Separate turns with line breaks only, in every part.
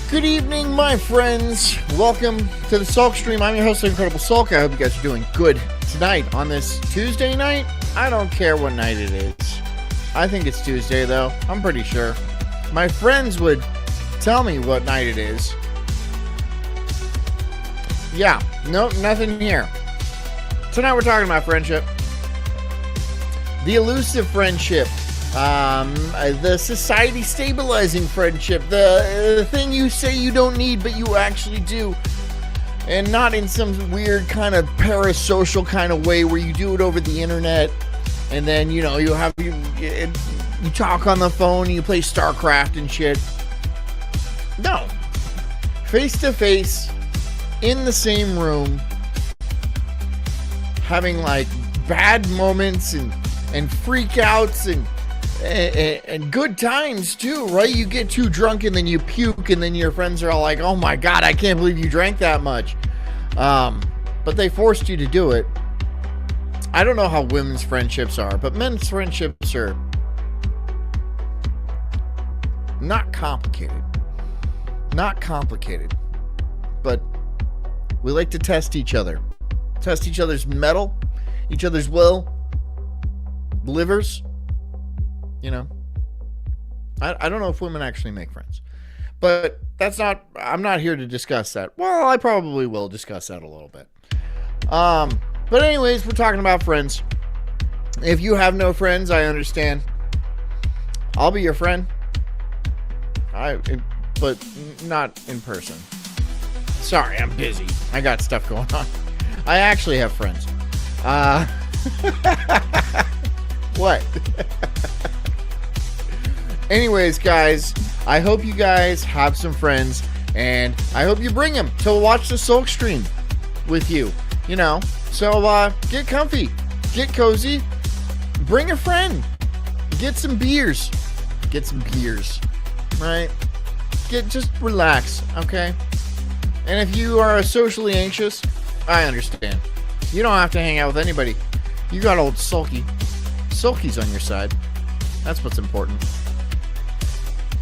Good evening, my friends. Welcome to the Sulk stream. I'm your host, the Incredible Sulk. I hope you guys are doing good tonight on this Tuesday night. I don't care what night it is. I think it's Tuesday, though. I'm pretty sure. My friends would tell me what night it is. Yeah, nope, nothing here. Tonight we're talking about friendship. The elusive friendship. The society stabilizing friendship, the thing you say you don't need but you actually do, and not in some weird kind of parasocial kind of way where you do it over the internet and then you talk on the phone and you play StarCraft and shit. No, face to face in the same room, having like bad moments and freakouts and good times too, right? You get too drunk and then you puke and then your friends are all like, oh my god, I can't believe you drank that much. But they forced you to do it. I don't know how women's friendships are, but men's friendships are not complicated. Not complicated. But we like to test each other. Test each other's mettle, each other's will, livers. You know, I don't know if women actually make friends, but I'm not here to discuss that. Well, I probably will discuss that a little bit. But anyways, we're talking about friends. If you have no friends, I understand. I'll be your friend. But not in person. Sorry, I'm busy. I got stuff going on. I actually have friends. What? Anyways, guys, I hope you guys have some friends, and I hope you bring them to watch the Sulk stream with you, you know. So, get comfy, get cozy, bring a friend, get some beers, right? Just relax, okay? And if you are socially anxious, I understand. You don't have to hang out with anybody. You got old Sulky. Sulky's on your side. That's what's important.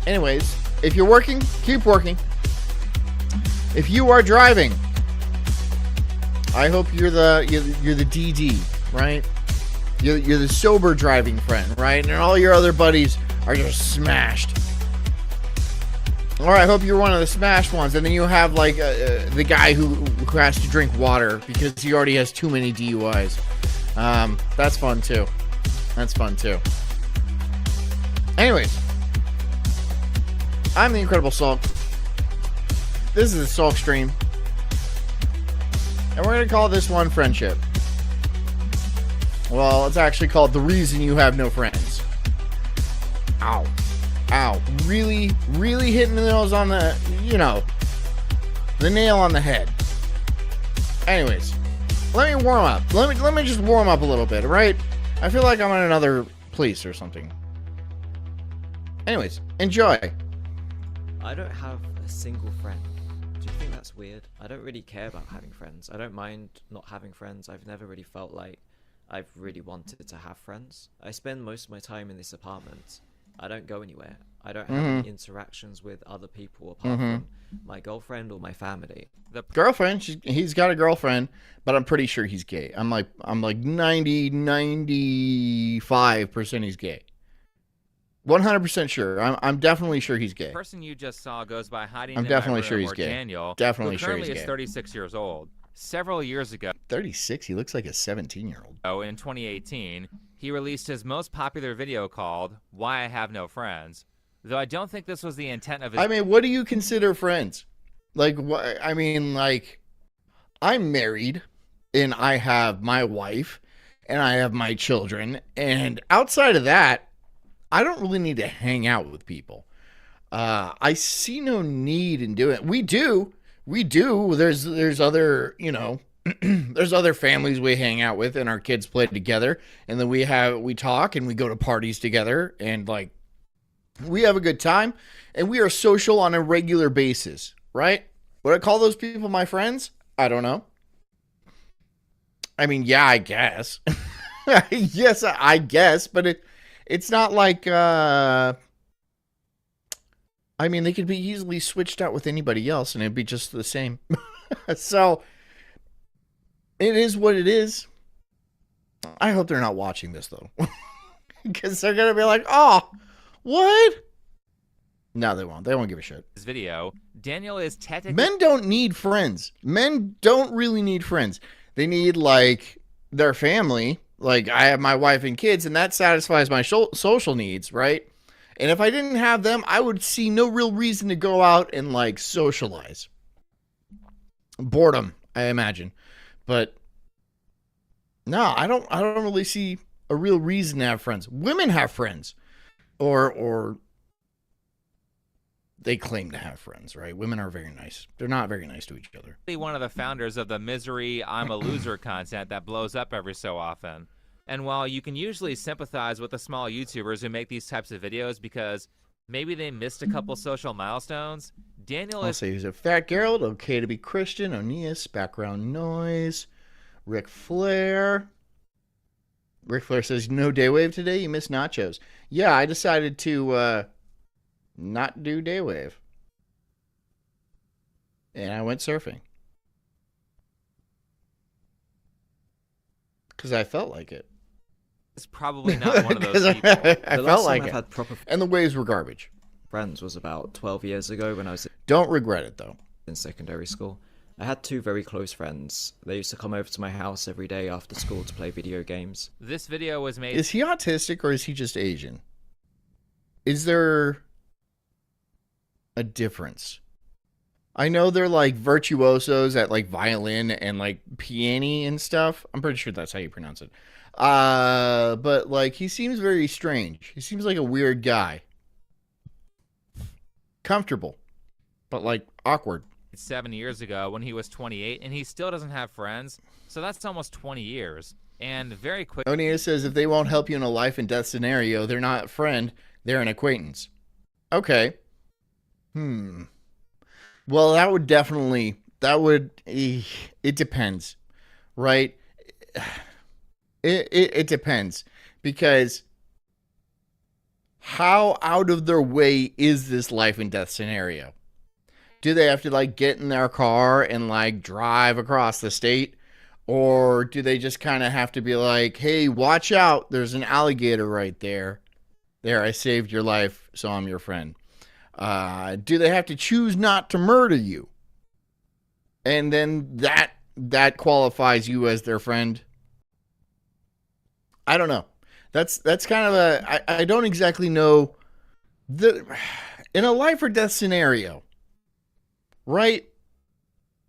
Anyways, if you're working, keep working. If you are driving, I hope you're the DD, right? You're the sober driving friend, right? And all your other buddies are just smashed. Or I hope you're one of the smashed ones, and then you have like the guy who has to drink water because he already has too many DUIs. That's fun too. Anyways, I'm the Incredible Sulk. This is the Sulk stream. And we're going to call this one friendship. Well, it's actually called The Reason You Have No Friends. Ow. Ow. Really, really hitting the nose on the, the nail on the head. Anyways, let me warm up. Let me just warm up a little bit, right? I feel like I'm in another place or something. Anyways, enjoy.
I don't have a single friend. Do you think that's weird? I don't really care about having friends. I don't mind not having friends. I've never really felt like I've really wanted to have friends. I spend most of my time in this apartment. I don't go anywhere. I don't have any interactions with other people apart from my girlfriend or my family.
The girlfriend, he's got a girlfriend, but I'm pretty sure he's gay. I'm like 95% he's gay. 100% sure. I'm definitely sure he's gay.
The person you just saw goes by hiding.
I'm definitely sure he's gay.
Daniel,
definitely
who
sure he's
currently
gay.
is 36 years old. Several years ago,
36. He looks like a 17-year-old.
in 2018, he released his most popular video called "Why I Have No Friends." Though I don't think this was the intent of his.
I mean, what do you consider friends? Like, what? I mean, like, I'm married, and I have my wife, and I have my children, and outside of that, I don't really need to hang out with people. I see no need in doing it. We do. There's other, there's other families we hang out with and our kids play together. And then we talk and we go to parties together and like, we have a good time and we are social on a regular basis, right? Would I call those people my friends? I don't know. I mean, yeah, I guess. Yes, I guess, but it's not like I mean, they could be easily switched out with anybody else and it'd be just the same. So it is what it is. I hope they're not watching this though. Because they're going to be like, oh, what? No, they won't. They won't give a shit.
This video, Daniel is technically...
Men don't need friends. Men don't really need friends. They need, like, their family. Like, I have my wife and kids, and that satisfies my social needs, right? And if I didn't have them, I would see no real reason to go out and, like, socialize. Boredom, I imagine. But, no, I don't really see a real reason to have friends. Women have friends. Or they claim to have friends, right? Women are very nice. They're not very nice to each other.
One of the founders of the misery, I'm a loser content that blows up every so often. And while you can usually sympathize with the small YouTubers who make these types of videos because maybe they missed a couple social milestones, Daniel is...
I'll say he's a fat Geralt, okay to be Christian, Aeneas, background noise, Ric Flair. Ric Flair says, no Daywave today? You missed nachos. Yeah, I decided to not do Daywave. And I went surfing. Because I felt like it.
It's probably not one of those people.
I felt like it.
Had proper
And the waves were garbage.
friends was about 12 years ago when I was
Don't regret it, though.
in secondary school. I had two very close friends. They used to come over to my house every day after school to play video games.
This video was made...
Is he autistic or is he just Asian? Is there a difference? I know they're like virtuosos at like violin and like piano and stuff. I'm pretty sure that's how you pronounce it. But like he seems very strange. He seems like a weird guy. Comfortable, but like awkward.
7 years ago when he was 28, and he still doesn't have friends. So that's almost 20 years. And very quick...
Onia says if they won't help you in a life and death scenario, they're not a friend, they're an acquaintance. Okay. Well, that would definitely... It depends, right? It depends. Because how out of their way is this life and death scenario? Do they have to like get in their car and like drive across the state? Or do they just kind of have to be like, hey, watch out. There's an alligator right there. There, I saved your life, so I'm your friend. Do they have to choose not to murder you? And then that qualifies you as their friend? I don't know. That's kind of I don't exactly know. In a life or death scenario, right?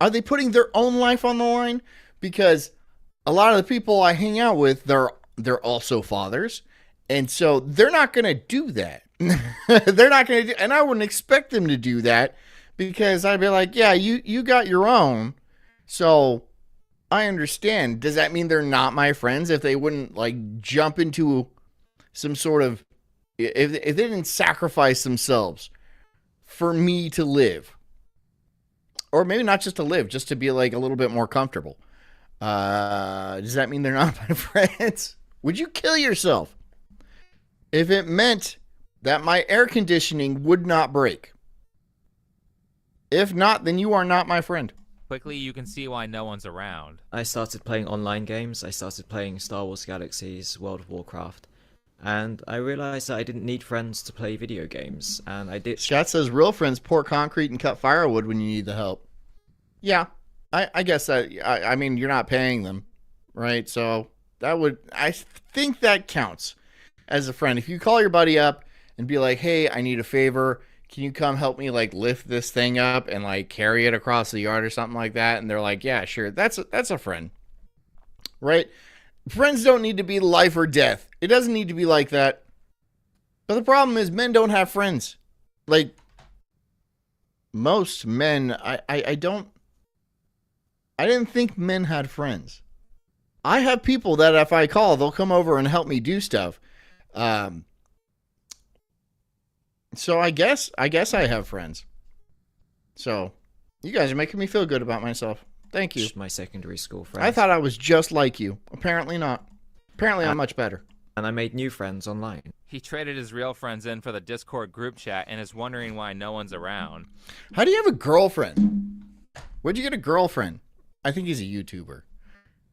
Are they putting their own life on the line? Because a lot of the people I hang out with, they're also fathers. And so they're not going to do that. They're not going to do, and I wouldn't expect them to do that because I'd be like, yeah, you got your own. So I understand. Does that mean they're not my friends if they wouldn't like jump into some sort of, if they didn't sacrifice themselves for me to live? Or maybe not just to live, just to be like a little bit more comfortable. Does that mean they're not my friends? Would you kill yourself if it meant that my air conditioning would not break? If not, then you are not my friend.
Quickly, you can see why no one's around.
I started playing online games. I started playing Star Wars Galaxies, World of Warcraft. And I realized that I didn't need friends to play video games. And I did.
Scott says real friends pour concrete and cut firewood when you need the help. Yeah, I guess that, I mean, you're not paying them, right? So I think that counts as a friend. If you call your buddy up and be like, hey, I need a favor. Can you come help me like lift this thing up and like carry it across the yard or something like that? And they're like, yeah, sure. That's a friend, right? Friends don't need to be life or death. It doesn't need to be like that. But the problem is men don't have friends. Like most men, I didn't think men had friends. I have people that if I call, they'll come over and help me do stuff. So I guess I have friends. So you guys are making me feel good about myself. Thank you.
My secondary school friends.
I thought I was just like you. Apparently not. Apparently I'm much better.
and I made new friends online.
He traded his real friends in for the Discord group chat and is wondering why no one's around.
How do you have a girlfriend? Where'd you get a girlfriend? I think he's a YouTuber.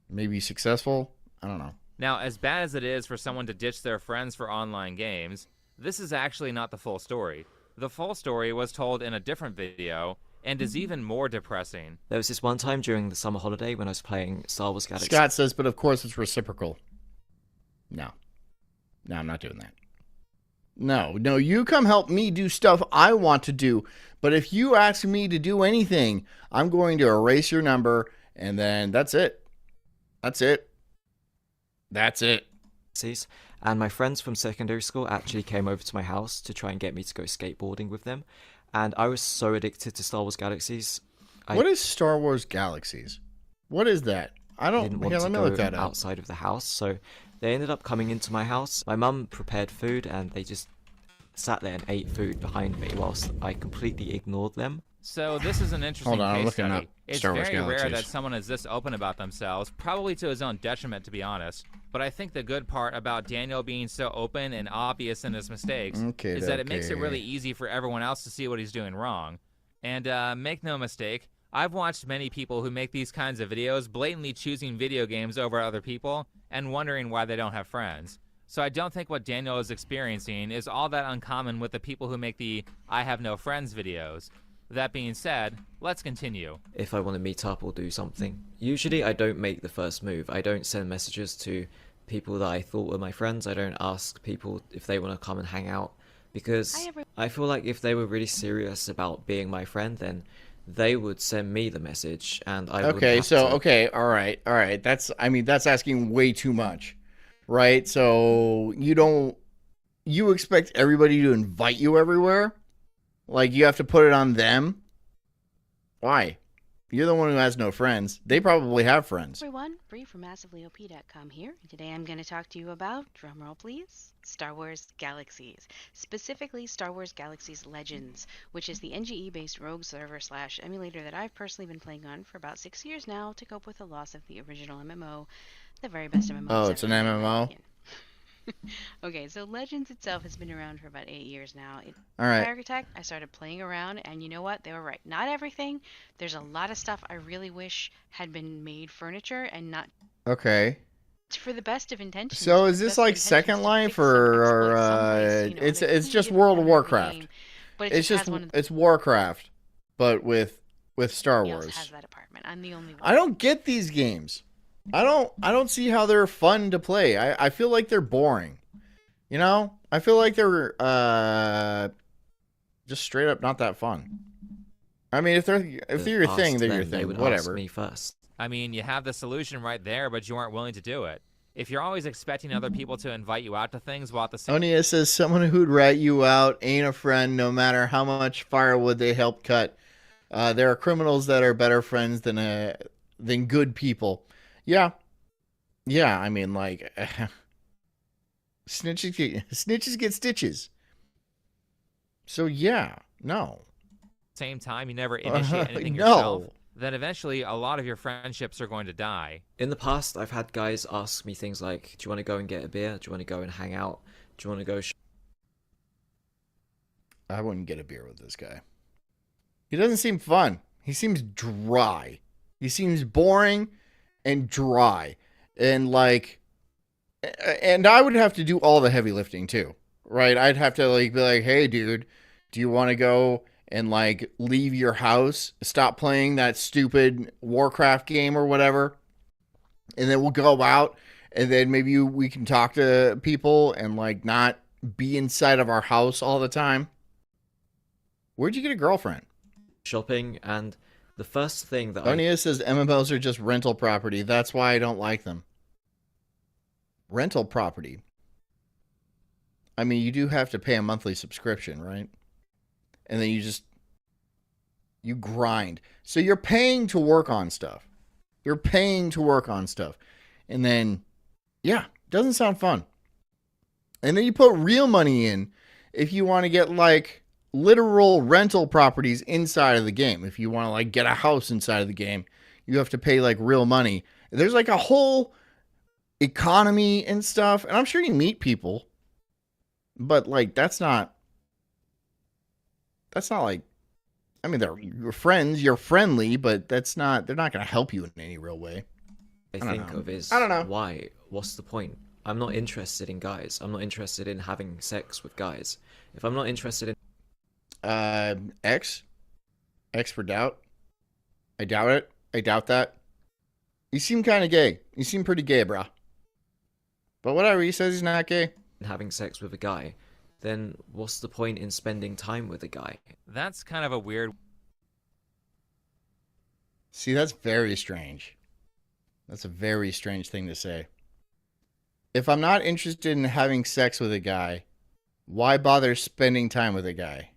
Maybe successful? I don't know.
Now, as bad as it is for someone to ditch their friends for online games, this is actually not the full story. The full story was told in a different video and is even more depressing.
There was this one time during the summer holiday when I was playing Star Wars Galaxy.
Scott says, but of course it's reciprocal. No. No, I'm not doing that. No, you come help me do stuff I want to do. But if you ask me to do anything, I'm going to erase your number, and then that's it. That's it. That's it.
And my friends from secondary school actually came over to my house to try and get me to go skateboarding with them. And I was so addicted to Star Wars Galaxies.
What is Star Wars Galaxies? What is that? I don't.
Didn't want
Here,
to
let me
go
look that up.
outside of the house, so they ended up coming into my house. My mum prepared food, and they just sat there and ate food behind me whilst I completely ignored them.
So this is an interesting
Hold on, I'm
case
looking
study.
up
It's
Star Wars
very rare
Galaxies.
that someone is this open about themselves, probably to his own detriment, to be honest. But I think the good part about Daniel being so open and obvious in his mistakes is that it makes it really easy for everyone else to see what he's doing wrong. And make no mistake, I've watched many people who make these kinds of videos blatantly choosing video games over other people and wondering why they don't have friends. So I don't think what Daniel is experiencing is all that uncommon with the people who make the I have no friends videos. That being said, let's continue.
If I want to meet up or do something, usually I don't make the first move. I don't send messages to people that I thought were my friends. I don't ask people if they want to come and hang out, because I feel like if they were really serious about being my friend, then they would send me the message, and I would
Okay,
have
so
to...
okay, all right. That's asking way too much, right? So you expect everybody to invite you everywhere? Like you have to put it on them? Why? You're the one who has no friends. They probably have friends.
Everyone, Bree from MassivelyOP.com here. Today I'm going to talk to you about, drumroll please, Star Wars Galaxies. Specifically Star Wars Galaxies Legends, which is the NGE-based rogue server / emulator that I've personally been playing on for about 6 years now to cope with the loss of the original MMO, the very best MMO.
Oh, it's an MMO?
Okay, so Legends itself has been around for about 8 years now.
All right.
Architect, I started playing around, and you know what? They were right. Not everything. There's a lot of stuff I really wish had been made furniture and not
Okay.
for the best of intentions.
So is
The
this
best of
like
intentions
Second
to
Life
fix some-
or
exploit some place, you know,
it's
they
it's
couldn't
just
give
World of
100
Warcraft.
game, but it
It's
just
just
has one of the
it's Warcraft, but with Star
else
Wars.
has that apartment. I'm the only one.
I don't get these games. I don't see how they're fun to play. I feel like they're boring. You know? I feel like they're just straight up not that fun. I mean, if they're your thing, they're your
They
thing.
would
Whatever.
ask me first.
I mean, you have the solution right there, but you aren't willing to do it. If you're always expecting other people to invite you out to things while at the same
Onia says someone who'd rat you out ain't a friend, no matter how much firewood they help cut. There are criminals that are better friends than good people. Yeah. I mean, like, snitches get stitches. So yeah, no.
same time you never initiate anything
no.
yourself, then eventually a lot of your friendships are going to die.
In the past, I've had guys ask me things like, do you want to go and get a beer? Do you want to go and hang out? Do you want to go...
I wouldn't get a beer with this guy. He doesn't seem fun. He seems dry. He seems boring and dry. And like, and I would have to do all the heavy lifting too, right? I'd have to like be like, hey dude, do you want to go and like leave your house, stop playing that stupid Warcraft game or whatever, and then we'll go out and then maybe we can talk to people and like not be inside of our house all the time. Where'd you get a girlfriend?
shopping, and the first thing that
Onia says MMOs are just rental property. That's why I don't like them. Rental property. I mean, you do have to pay a monthly subscription, right? And then you grind. So you're paying to work on stuff. And then, yeah, doesn't sound fun. And then you put real money in if you want to get like literal rental properties inside of the game. If you want to like get a house inside of the game, you have to pay like real money. There's like a whole economy and stuff. And I'm sure you meet people, but like that's not like, I mean, they're your friends, you're friendly, but they're not going to help you in any real way.
I
don't
think
know.
of is
I don't know.
why? What's the point? I'm not interested in guys. I'm not interested in having sex with guys. If I'm not interested in
X for doubt. I doubt it. I doubt that. You seem kind of gay. You seem pretty gay, bro. But whatever, he says he's not gay.
having sex with a guy, then what's the point in spending time with a guy?
That's kind of a weird.
See, that's very strange. That's a very strange thing to say. If I'm not interested in having sex with a guy, why bother spending time with a guy?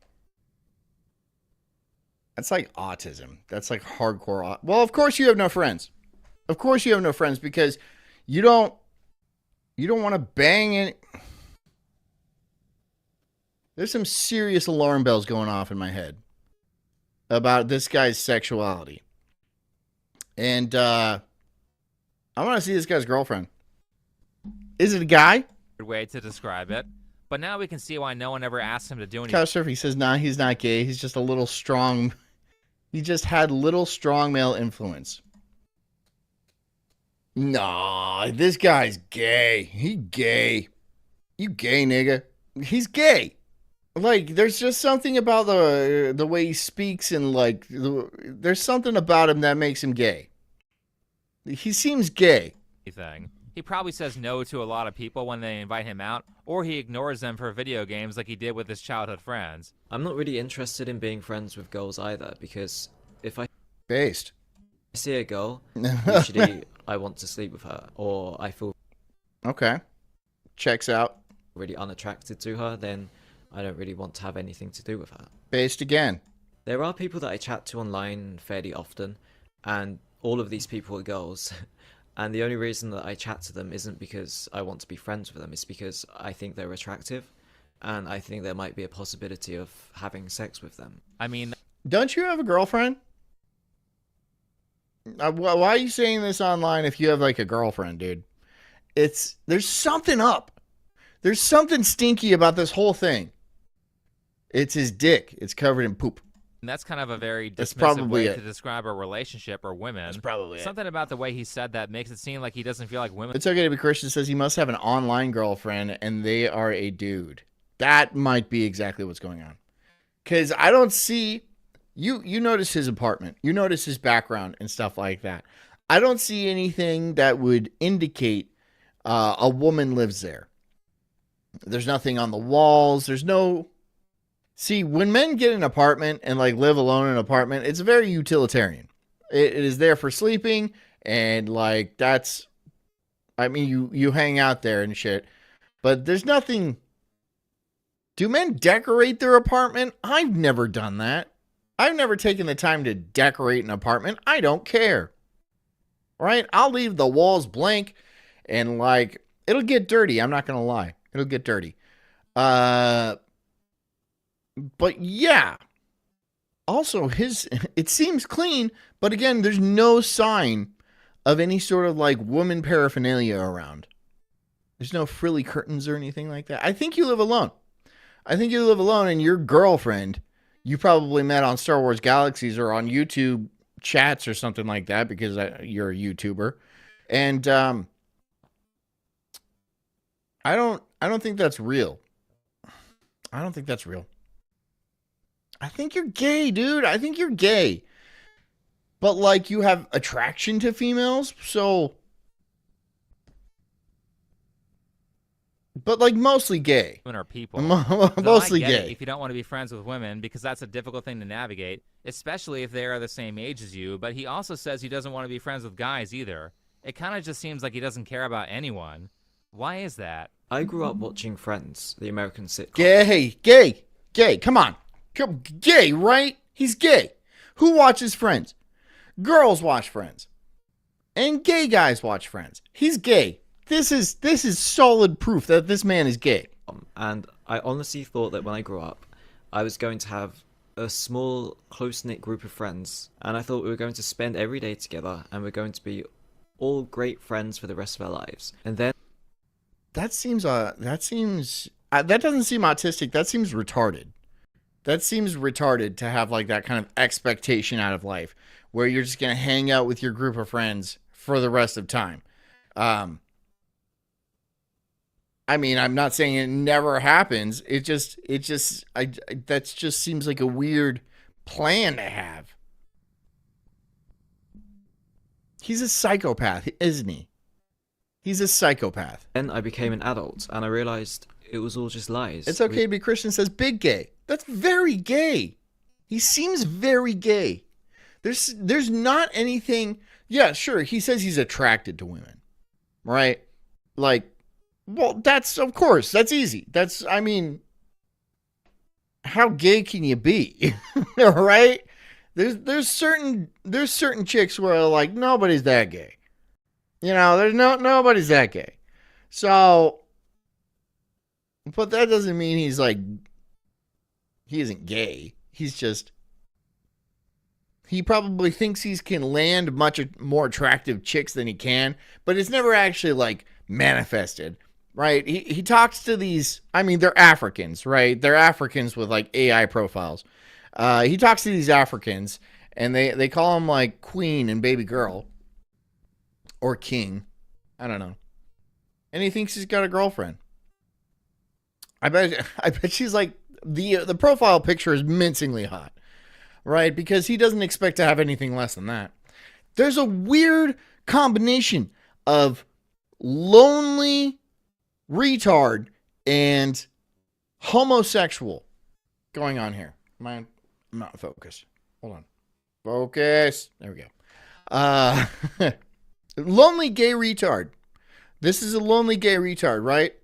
That's like autism. That's like hardcore. Well, of course you have no friends. Of course you have no friends because you don't want to bang it. There's some serious alarm bells going off in my head about this guy's sexuality. And I want to see this guy's girlfriend. Is it a guy?
Way to describe it. But now we can see why no one ever asked him to do anything.
Couch surf, he says, nah, he's not gay. He's just a little strong. He just had little strong male influence. Nah, this guy's gay. He gay. You gay, nigga. He's gay. Like, there's just something about the way he speaks and, like, there's something about him that makes him gay. He seems gay.
He probably says no to a lot of people when they invite him out, or he ignores them for video games like he did with his childhood friends.
I'm not really interested in being friends with girls either, because if I
Based.
see a girl, usually I want to sleep with her, or I feel
Okay. Checks out.
really unattracted to her, then I don't really want to have anything to do with her.
Based again.
There are people that I chat to online fairly often, and all of these people are girls. And the only reason that I chat to them isn't because I want to be friends with them, it's because I think they're attractive, and I think there might be a possibility of having sex with them.
I mean,
Don't you have a girlfriend? Why are you saying this online if you have like a girlfriend, dude? There's something up. There's something stinky about this whole thing. It's his dick. It's covered in poop.
that's kind of a very
That's
dismissive
probably
way
it.
to describe a relationship or women.
That's probably it.
Something about the way he said that makes it seem like he doesn't feel like women.
It's okay to be Christian says he must have an online girlfriend and they are a dude. That might be exactly what's going on. Because I don't see... You notice his apartment. You notice his background and stuff like that. I don't see anything that would indicate a woman lives there. There's nothing on the walls. There's no... See, when men get an apartment and like live alone in an apartment, it's very utilitarian. It is there for sleeping and like that's... I mean, you hang out there and shit. But there's nothing... Do men decorate their apartment? I've never done that. I've never taken the time to decorate an apartment. I don't care. Right? I'll leave the walls blank and like it'll get dirty. I'm not going to lie. It'll get dirty. But yeah. Also it seems clean, but again, there's no sign of any sort of like woman paraphernalia around. There's no frilly curtains or anything like that. I think you live alone. I think you live alone and your girlfriend you probably met on Star Wars Galaxies or on YouTube chats or something like that because you're a YouTuber. And I don't think that's real. I don't think that's real. I think you're gay, dude. I think you're gay. But like you have attraction to females, so but like mostly gay.
Women are people.
Mostly
I get it
gay.
if you don't want to be friends with women because that's a difficult thing to navigate, especially if they are the same age as you. But he also says he doesn't want to be friends with guys either. It kind of just seems like he doesn't care about anyone. Why is that?
I grew up watching Friends, the American sitcom.
Gay. Come on. Gay, right? He's gay. Who watches Friends? Girls watch Friends. And gay guys watch Friends. He's gay. This is solid proof that this man is gay.
And I honestly thought that when I grew up, I was going to have a small, close-knit group of friends. And I thought we were going to spend every day together and we're going to be all great friends for the rest of our lives. And then
That doesn't seem autistic. That seems retarded. That seems retarded to have like that kind of expectation out of life where you're just going to hang out with your group of friends for the rest of time. I mean, I'm not saying it never happens. That just seems like a weird plan to have. He's a psychopath, isn't he? He's a psychopath.
I became an adult and I realized it was all just lies.
It's okay to be Christian, says big gay. That's very gay. He seems very gay. There's not anything. Yeah, sure. He says he's attracted to women, right? Like, well, that's, of course, that's easy. I mean, how gay can you be? Right? There's certain chicks where like nobody's that gay. You know, there's nobody's that gay. So, but that doesn't mean he isn't gay. He probably thinks he can land much more attractive chicks than he can, but it's never actually like manifested, right? He talks to these, I mean, they're Africans, right? They're Africans with like AI profiles. He talks to these Africans and they call him like queen and baby girl or king. I don't know. And he thinks he's got a girlfriend. I bet she's like, the profile picture is mincingly hot, right? Because he doesn't expect to have anything less than that. There's a weird combination of lonely retard and homosexual going on here. I'm not focused. Hold on. Focus. There we go. Lonely gay retard. This is a lonely gay retard, right?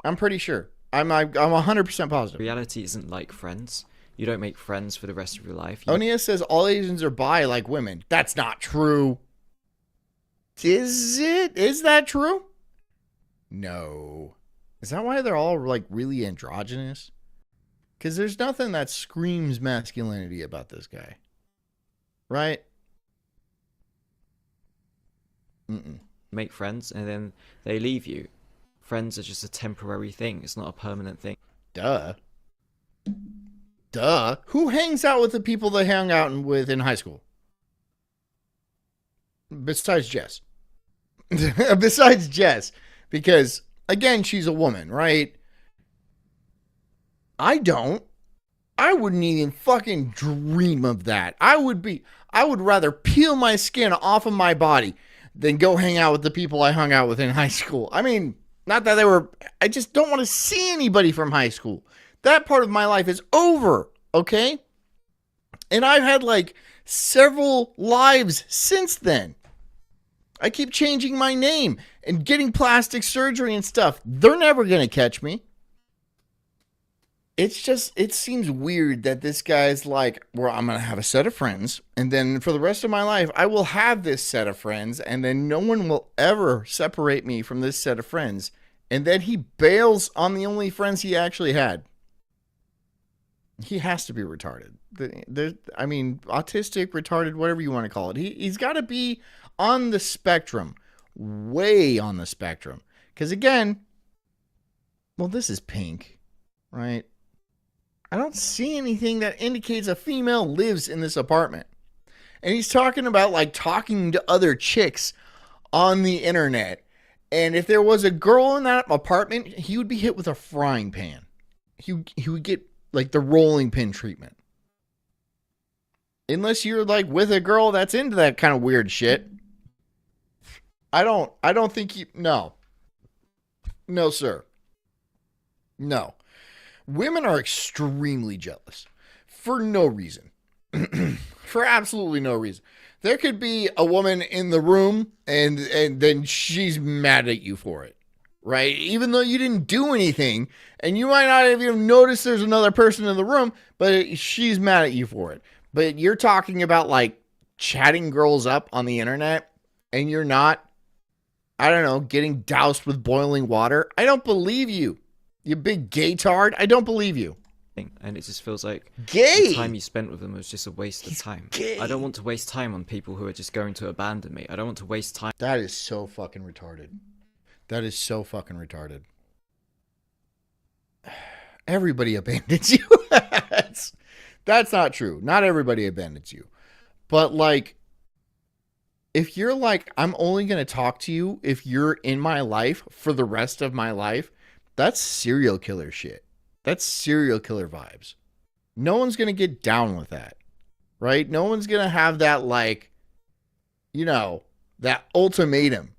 I'm pretty sure. I'm 100% positive.
reality isn't like Friends. You don't make friends for the rest of your life.
Onia says all Asians are bi like women. That's not true. Is it? Is that true? No. Is that why they're all like really androgynous? Because there's nothing that screams masculinity about this guy. Right?
Make friends and then they leave you. Friends are just a temporary thing. It's not a permanent thing.
Duh. Who hangs out with the people they hung out with in high school? Besides Jess. Besides Jess. Because, again, she's a woman, right? I don't. I wouldn't even fucking dream of that. I would rather peel my skin off of my body than go hang out with the people I hung out with in high school. I mean, not that I just don't want to see anybody from high school. That part of my life is over, okay? And I've had like several lives since then. I keep changing my name and getting plastic surgery and stuff. They're never going to catch me. It seems weird that this guy's like, well, I'm going to have a set of friends. And then for the rest of my life, I will have this set of friends. And then no one will ever separate me from this set of friends. And then he bails on the only friends he actually had. He has to be retarded. I mean, autistic, retarded, whatever you want to call it. He's got to be on the spectrum. Way on the spectrum. Because again, well, this is pink, right? I don't see anything that indicates a female lives in this apartment. And he's talking about like talking to other chicks on the internet. And if there was a girl in that apartment, he would be hit with a frying pan. He would get like the rolling pin treatment. Unless you're like with a girl that's into that kind of weird shit. I don't think no. No, sir. No. Women are extremely jealous for no reason. For absolutely no reason. There could be a woman in the room and then she's mad at you for it, right? Even though you didn't do anything and you might not have even noticed there's another person in the room, but she's mad at you for it. But you're talking about like chatting girls up on the internet and you're not, I don't know, getting doused with boiling water. I don't believe you. You big gay tard. I don't believe you.
and it just feels like
Gay.
the time you spent with them was just a waste of time.
Gay.
I don't want to waste time on people who are just going to abandon me. I don't want to waste time.
That is so fucking retarded. That is so fucking retarded. Everybody abandons you. That's not true. Not everybody abandons you. But like, if you're like, I'm only going to talk to you if you're in my life for the rest of my life, that's serial killer shit. That's serial killer vibes. No one's going to get down with that, right? No one's going to have that, like, you know, that ultimatum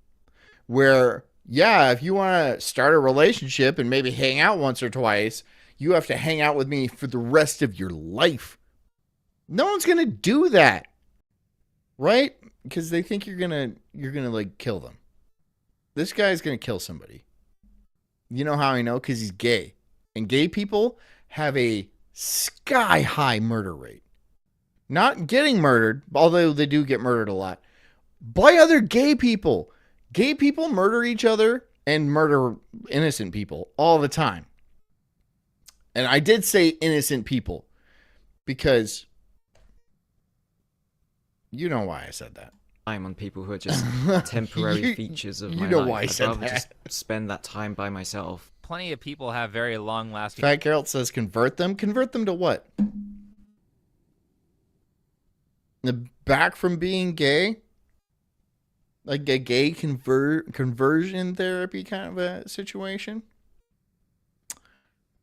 where, yeah, if you want to start a relationship and maybe hang out once or twice, you have to hang out with me for the rest of your life. No one's going to do that, right? Because they think you're going to like kill them. This guy's going to kill somebody. You know how I know? Because he's gay. And gay people have a sky-high murder rate. Not getting murdered, although they do get murdered a lot, by other gay people. Gay people murder each other and murder innocent people all the time. And I did say innocent people because you know why I said that.
Time on people who are just temporary features of my life.
You know why I said
I'd rather
that.
just spend that time by myself.
Plenty of people have very long-lasting.
Fat Geralt says convert them. Convert them to what? Back from being gay? Like a gay conversion therapy kind of a situation?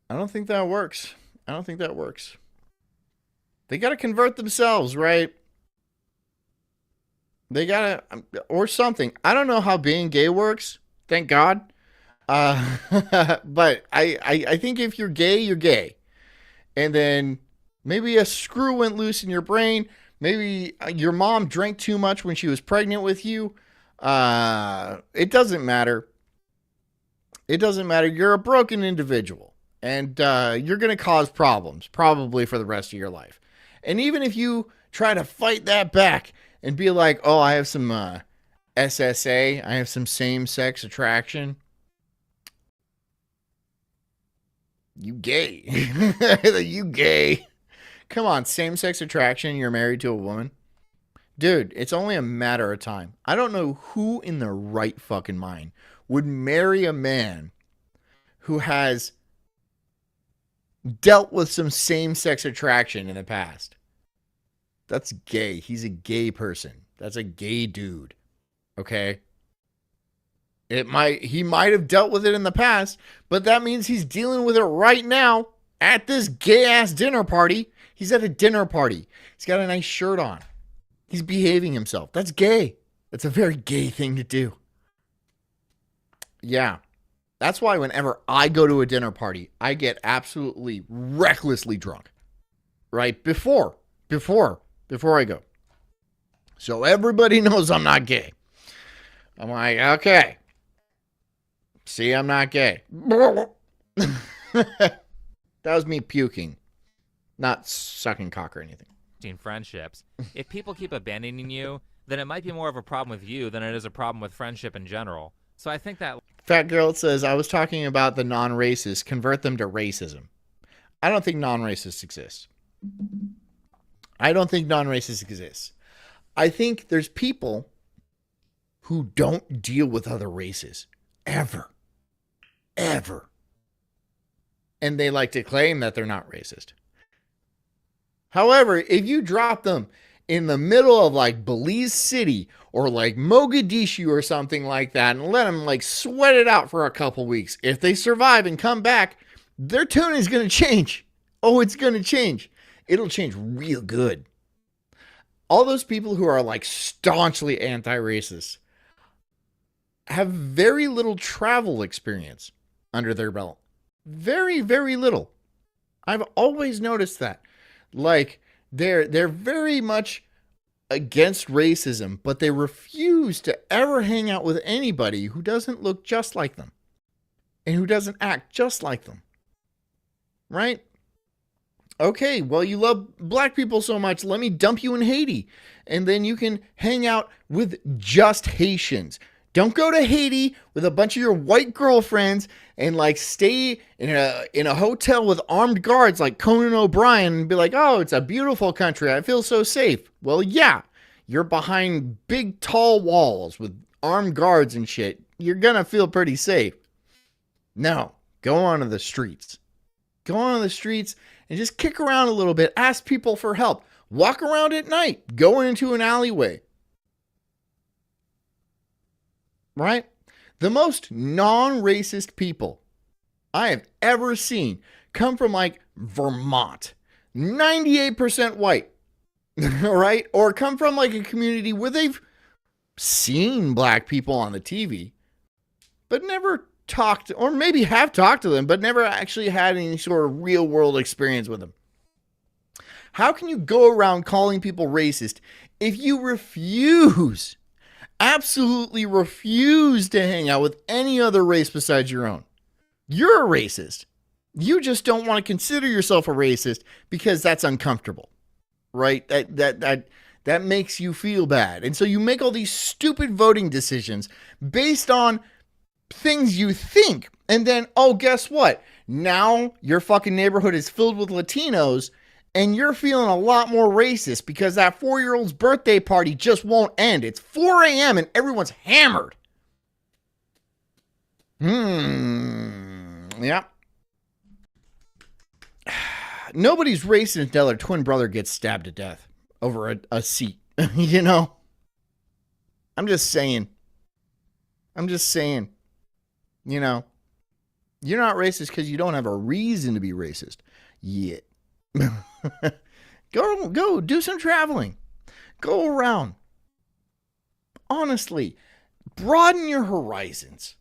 I don't think that works. I don't think that works. They got to convert themselves, right? They got to, or something. I don't know how being gay works. Thank God. But I think if you're gay, you're gay. And then maybe a screw went loose in your brain. Maybe your mom drank too much when she was pregnant with you. It doesn't matter. It doesn't matter. You're a broken individual. And you're going to cause problems, probably for the rest of your life. And even if you try to fight that back and be like, oh, I have some SSA, I have some same-sex attraction. You gay. You gay. Come on, same-sex attraction, you're married to a woman. Dude, it's only a matter of time. I don't know who in their right fucking mind would marry a man who has dealt with some same-sex attraction in the past. That's gay. He's a gay person. That's a gay dude. Okay? He might have dealt with it in the past, but that means he's dealing with it right now at this gay-ass dinner party. He's at a dinner party. He's got a nice shirt on. He's behaving himself. That's gay. That's a very gay thing to do. Yeah. That's why whenever I go to a dinner party, I get absolutely recklessly drunk. Right? Before I go. So everybody knows I'm not gay. I'm like, okay. See, I'm not gay. That was me puking. Not sucking cock or anything.
Friendships. If people keep abandoning you, then it might be more of a problem with you than it is a problem with friendship in general. So I think that
Fat Girl says, I was talking about the non-racists. Convert them to racism. I don't think non-racists exist. I don't think non-racists exist. I think there's people who don't deal with other races. Ever. And they like to claim that they're not racist. However, if you drop them in the middle of like Belize City or like Mogadishu or something like that and let them like sweat it out for a couple weeks, if they survive and come back, their tune is going to change. Oh, it's going to change. It'll change real good. All those people who are like staunchly anti-racist have very little travel experience under their belt. Very, very little. I've always noticed that. Like, they're very much against racism, but they refuse to ever hang out with anybody who doesn't look just like them and who doesn't act just like them. Right? Okay, well, you love black people so much, let me dump you in Haiti. And then you can hang out with just Haitians. Don't go to Haiti with a bunch of your white girlfriends and like stay in a hotel with armed guards like Conan O'Brien and be like, "Oh, it's a beautiful country. I feel so safe." Well, yeah, you're behind big tall walls with armed guards and shit. You're going to feel pretty safe. No, go onto the streets. Go onto the streets and just kick around a little bit. Ask people for help. Walk around at night. Go into an alleyway. Right? The most non-racist people I have ever seen come from like Vermont. 98% white. Right? Or come from like a community where they've seen black people on the TV, but never talked, or maybe have talked to them, but never actually had any sort of real world experience with them. How can you go around calling people racist if you refuse, absolutely refuse to hang out with any other race besides your own? You're a racist. You just don't want to consider yourself a racist because that's uncomfortable, right? That makes you feel bad. And so you make all these stupid voting decisions based on things you think. And then, oh, guess what? Now your fucking neighborhood is filled with Latinos and you're feeling a lot more racist because that 4-year-old's birthday party just won't end. It's 4 a.m. and everyone's hammered. Yeah. Nobody's racist until their twin brother gets stabbed to death over a seat. You know? I'm just saying. You know? You're not racist because you don't have a reason to be racist yet. Go do some traveling. Go around. Honestly, broaden your horizons.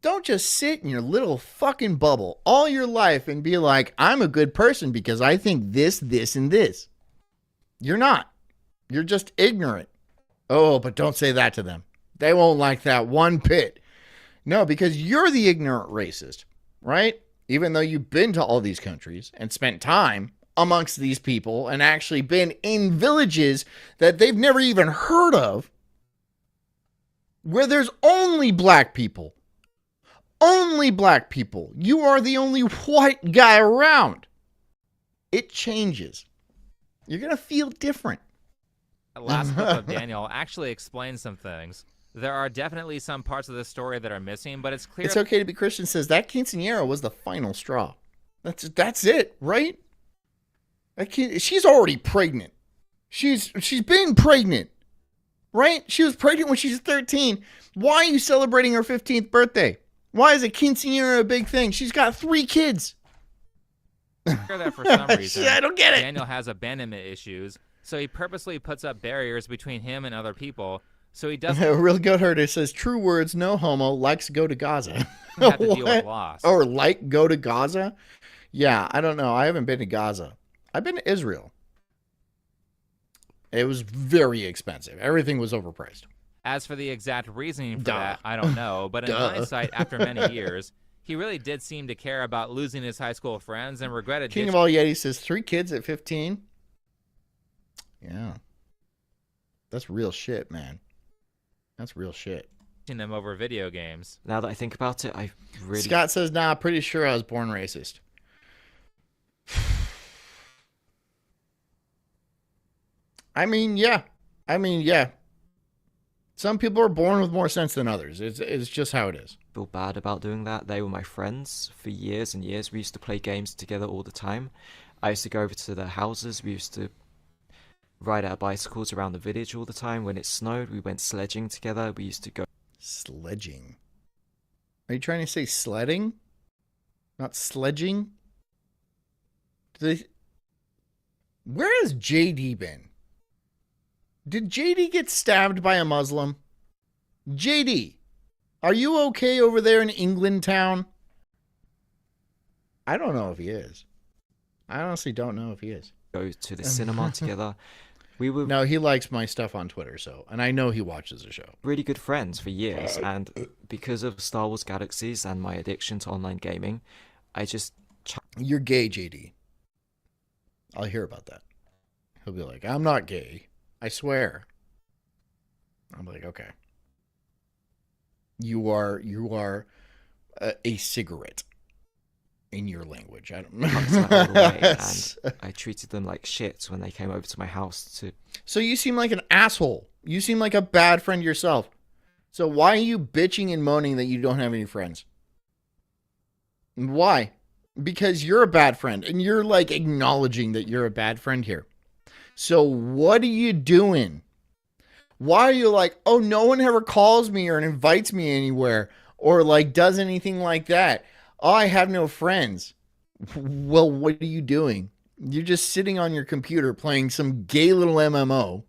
Don't just sit in your little fucking bubble all your life and be like, I'm a good person because I think this, and this. You're not. You're just ignorant. Oh, but don't say that to them. They won't like that one bit. No, because you're the ignorant racist, right? Even though you've been to all these countries and spent time amongst these people and actually been in villages that they've never even heard of, where there's only black people. Only black people. You are the only white guy around. It changes. You're going to feel different.
The last clip of Daniel actually explains some things. There are definitely some parts of the story that are missing, but it's clear.
It's okay to be Christian says that quinceañera was the final straw. That's it, right? She's already pregnant. She's been pregnant, right? She was pregnant when she was 13. Why are you celebrating her 15th birthday? Why is a quinceañera a big thing? She's got 3 kids.
That for some reason,
I don't get it.
Daniel has abandonment issues, so he purposely puts up barriers between him and other people. So he doesn't.
Real good herder says true words, no homo, likes go to Gaza.
have to deal with loss.
Or like go to Gaza? Yeah, I don't know. I haven't been to Gaza. I've been to Israel. It was very expensive. Everything was overpriced.
As for the exact reasoning for that, I don't know. But in hindsight, after many years, he really did seem to care about losing his high school friends and regretted.
King of All Yeti says 3 kids at 15. Yeah. That's real shit, man. That's real shit.
Them over video games.
Now that I think about it, I really...
Scott says, nah, pretty sure I was born racist. I mean, yeah. Some people are born with more sense than others. It's just how it is.
Feel bad about doing that. They were my friends for years and years. We used to play games together all the time. I used to go over to their houses. We used to ride our bicycles around the village all the time. When it snowed, we went sledging together. We used to go...
Sledging? Are you trying to say sledding? Not sledging? Where has JD been? Did JD get stabbed by a Muslim? JD, are you okay over there in England town? I don't know if he is. I honestly don't know if he is.
Go to the cinema together. We were
No, he likes my stuff on Twitter, and I know he watches the show.
really good friends for years, and because of Star Wars Galaxies and my addiction to online gaming, I just...
You're gay, JD. I'll hear about that. He'll be like, I'm not gay. I swear. I'm like, okay. You are a cigarette in your language. I don't
Hugs that all the way,
know.
and I treated them like shit when they came over to my house to.
So you seem like an asshole. You seem like a bad friend yourself. So why are you bitching and moaning that you don't have any friends? Why? Because you're a bad friend and you're like acknowledging that you're a bad friend here. So what are you doing? Why are you like, oh, no one ever calls me or invites me anywhere or like does anything like that? Oh, I have no friends. Well, what are you doing? You're just sitting on your computer playing some gay little MMO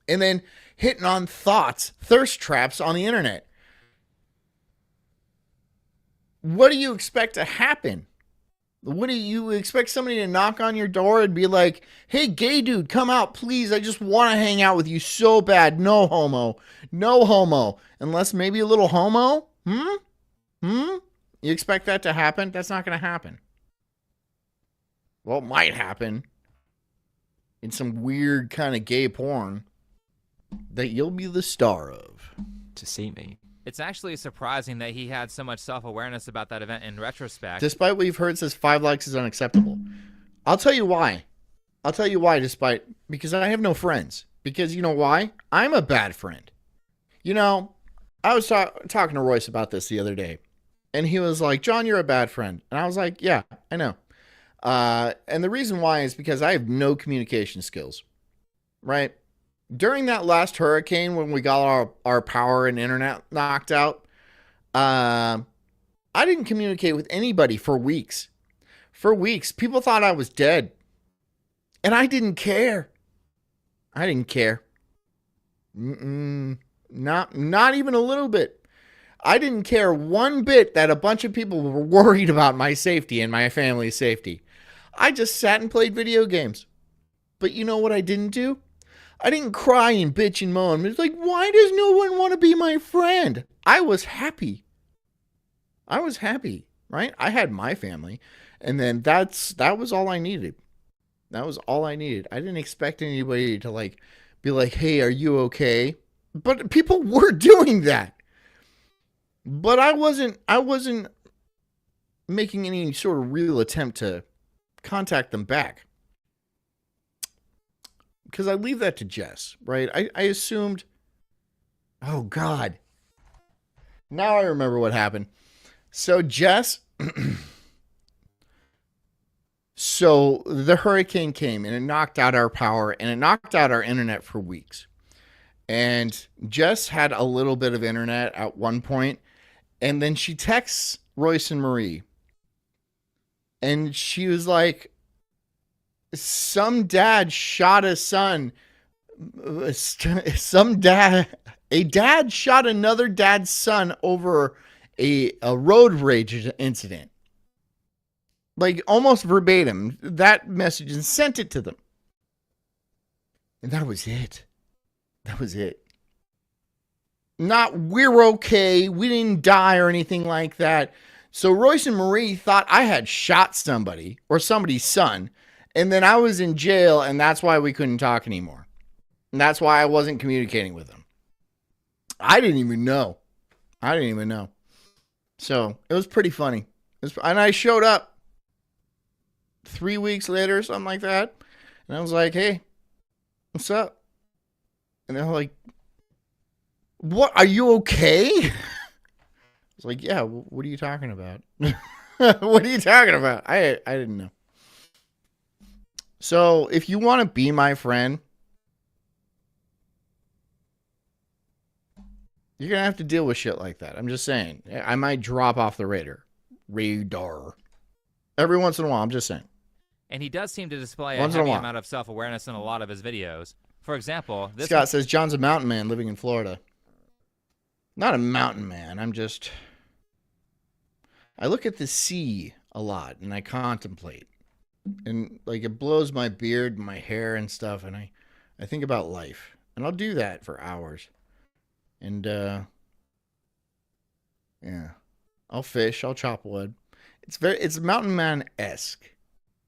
and then hitting on thirst traps on the internet. What do you expect to happen? What do you expect somebody to knock on your door and be like, hey, gay dude, come out, please. I just want to hang out with you so bad. No homo. No homo. Unless maybe a little homo? You expect that to happen? That's not going to happen. Well, it might happen in some weird kind of gay porn that you'll be the star of.
To see me.
It's actually surprising that he had so much self-awareness about that event in retrospect.
Despite what you've heard, says 5 likes is unacceptable. I'll tell you why. Because I have no friends. Because you know why? I'm a bad friend. You know, I was talking to Royce about this the other day. And he was like, John, you're a bad friend. And I was like, yeah, I know. And the reason why is because I have no communication skills. Right? During that last hurricane when we got our power and internet knocked out, I didn't communicate with anybody for weeks. For weeks. People thought I was dead. And I didn't care. Not even a little bit. I didn't care one bit that a bunch of people were worried about my safety and my family's safety. I just sat and played video games. But you know what I didn't do? I didn't cry and bitch and moan. It's like, why does no one want to be my friend? I was happy. Right? I had my family. And then that was all I needed. I didn't expect anybody to like be like, hey, are you okay? But people were doing that. But I wasn't making any sort of real attempt to contact them back. Because I leave that to Jess, right? I assumed, oh God. Now I remember what happened. So Jess, so the hurricane came and it knocked out our power and it knocked out our internet for weeks. And Jess had a little bit of internet at one point. And then she texts Royce and Marie. And she was like, some dad shot a son. A dad shot another dad's son over a road rage incident. Like almost verbatim, that message, and sent it to them. And that was it. Not, we're okay, we didn't die or anything like that. So Royce and Marie thought I had shot somebody or somebody's son. And then I was in jail, and that's why we couldn't talk anymore. And that's why I wasn't communicating with them. I didn't even know. So it was pretty funny. And I showed up 3 weeks later, something like that. And I was like, hey, what's up? And they're like, what? Are you okay? I was like, yeah, what are you talking about? What are you talking about? I didn't know. So if you want to be my friend, you're going to have to deal with shit like that. I'm just saying. I might drop off the radar. Every once in a while, I'm just saying.
And he does seem to display a heavy amount of self-awareness in a lot of his videos. For example, this
Scott says, John's a mountain man living in Florida. Not a mountain man. I look at the sea a lot and I contemplate. And like it blows my beard and my hair and stuff, and I think about life. And I'll do that for hours. And yeah. I'll fish, I'll chop wood. It's mountain man-esque.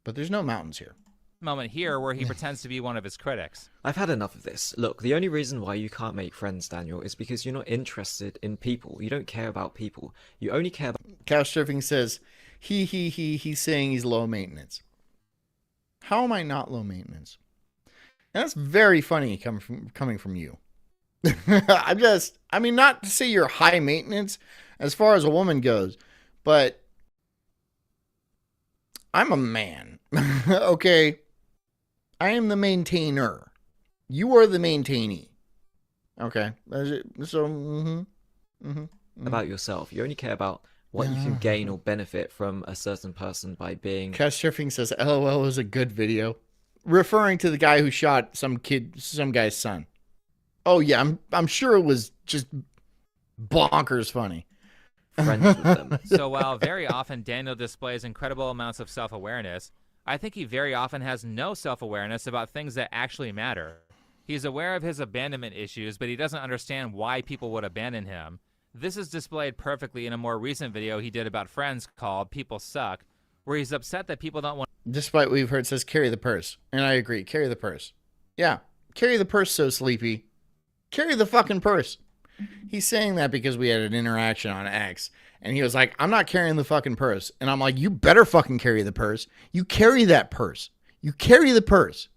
But there's no mountains here.
moment here where he pretends to be one of his critics.
I've had enough of this. Look, the only reason why you can't make friends, Daniel, is because you're not interested in people. You don't care about people. You only care about...
Couch Surfing says, he's saying he's low maintenance. How am I not low maintenance? And that's very funny coming from you. I mean, not to say you're high maintenance as far as a woman goes, but I'm a man. Okay? I am the maintainer. You are the maintainee. Okay? So,
about yourself. You only care about what you can gain or benefit from a certain person by being...
Couch Surfing says, LOL was a good video. Referring to the guy who shot some guy's son. Oh yeah, I'm sure it was just bonkers funny.
friends with them.
So while very often Daniel displays incredible amounts of self-awareness, I think he very often has no self-awareness about things that actually matter. He's aware of his abandonment issues, but he doesn't understand why people would abandon him. This is displayed perfectly in a more recent video he did about friends called People Suck, where he's upset that people don't want...
Despite what we've heard, says carry the purse. And I agree, carry the purse. Yeah, carry the purse, So Sleepy. Carry the fucking purse. He's saying that because we had an interaction on X, and he was like, I'm not carrying the fucking purse. And I'm like, you better fucking carry the purse. You carry that purse. You carry the purse.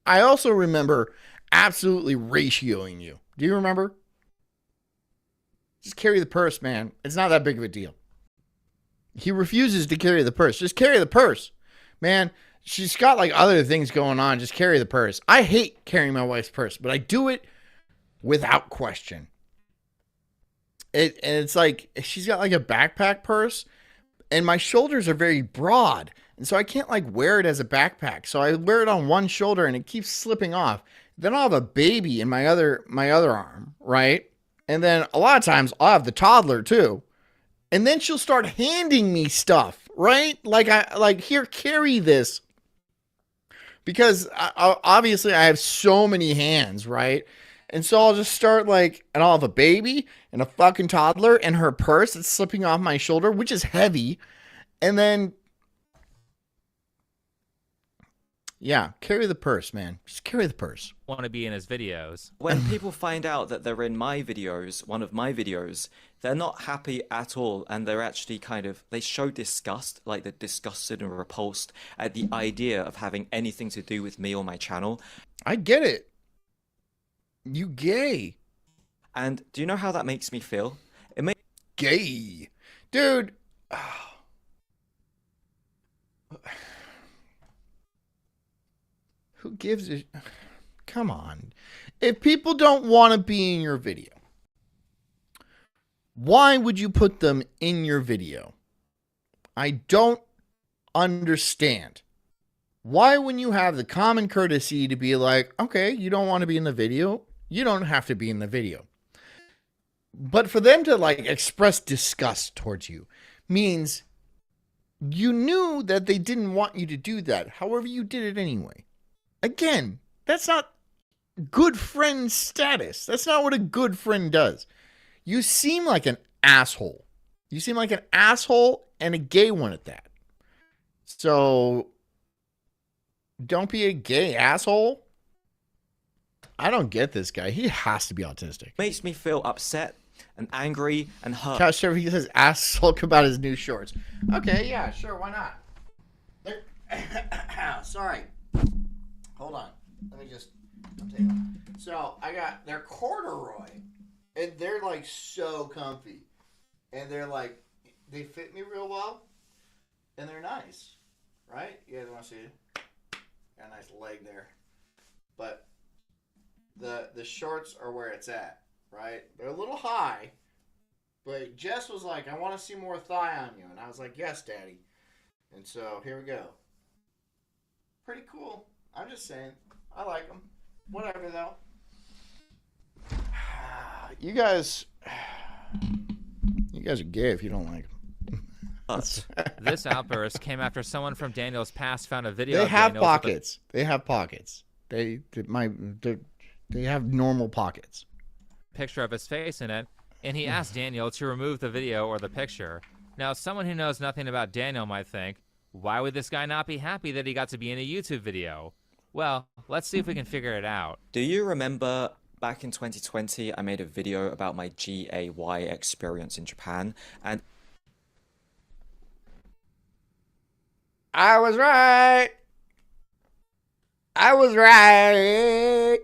I also remember absolutely ratioing you. Do you remember? Just carry the purse, man. It's not that big of a deal. He refuses to carry the purse. Just carry the purse. Man, she's got like other things going on. Just carry the purse. I hate carrying my wife's purse, but I do it without question. And it's like, she's got like a backpack purse, and my shoulders are very broad. And so I can't like wear it as a backpack. So I wear it on one shoulder and it keeps slipping off. Then I'll have a baby in my other arm, right? And then a lot of times I'll have the toddler too. And then she'll start handing me stuff, right? Like here, carry this. Because obviously I have so many hands, right? And so I'll just start like, and I'll have a baby and a fucking toddler and her purse that's slipping off my shoulder, which is heavy. And then, yeah, carry the purse, man. Just carry the purse.
Want to be in his videos.
When people find out that they're in my videos, one of my videos, they're not happy at all, and they're actually they show disgust, like they're disgusted and repulsed at the idea of having anything to do with me or my channel.
I get it. You gay.
And do you know how that makes me feel? It makes...
Gay. Dude. Who gives a... Come on. If people don't want to be in your video, why would you put them in your video? I don't understand. Why, when you have the common courtesy to be like, okay, you don't want to be in the video, you don't have to be in the video. But for them to like express disgust towards you means you knew that they didn't want you to do that. However, you did it anyway. Again, that's not good friend status. That's not what a good friend does. You seem like an asshole. You seem like an asshole, and a gay one at that. So don't be a gay asshole. I don't get this guy. He has to be autistic.
Makes me feel upset and angry and hurt.
Couch Surfer, he says, ask Sulk about his new shorts. Okay, yeah, sure, why not? Sorry. Hold on. Let me just... I'll tell you. So, they're corduroy. And they're like so comfy. And they're like, they fit me real well. And they're nice. Right? You guys want to see it? Got a nice leg there. But the shorts are where it's at. Right? They're a little high. But Jess was like, I want to see more thigh on you. And I was like, yes, Daddy. And so, here we go. Pretty cool. I'm just saying. I like them. Whatever, though. You guys are gay if you don't like them.
This outburst came after someone from Daniel's past found a video.
They
of
have
Daniel's
pockets. They have pockets. They have normal pockets.
Picture of his face in it, and he asked Daniel to remove the video or the picture. Now, someone who knows nothing about Daniel might think, Why would this guy not be happy that he got to be in a YouTube video? Well, let's see if we can figure it out.
Do you remember back in 2020, I made a video about my GAY experience in Japan, and
I was right. I was right.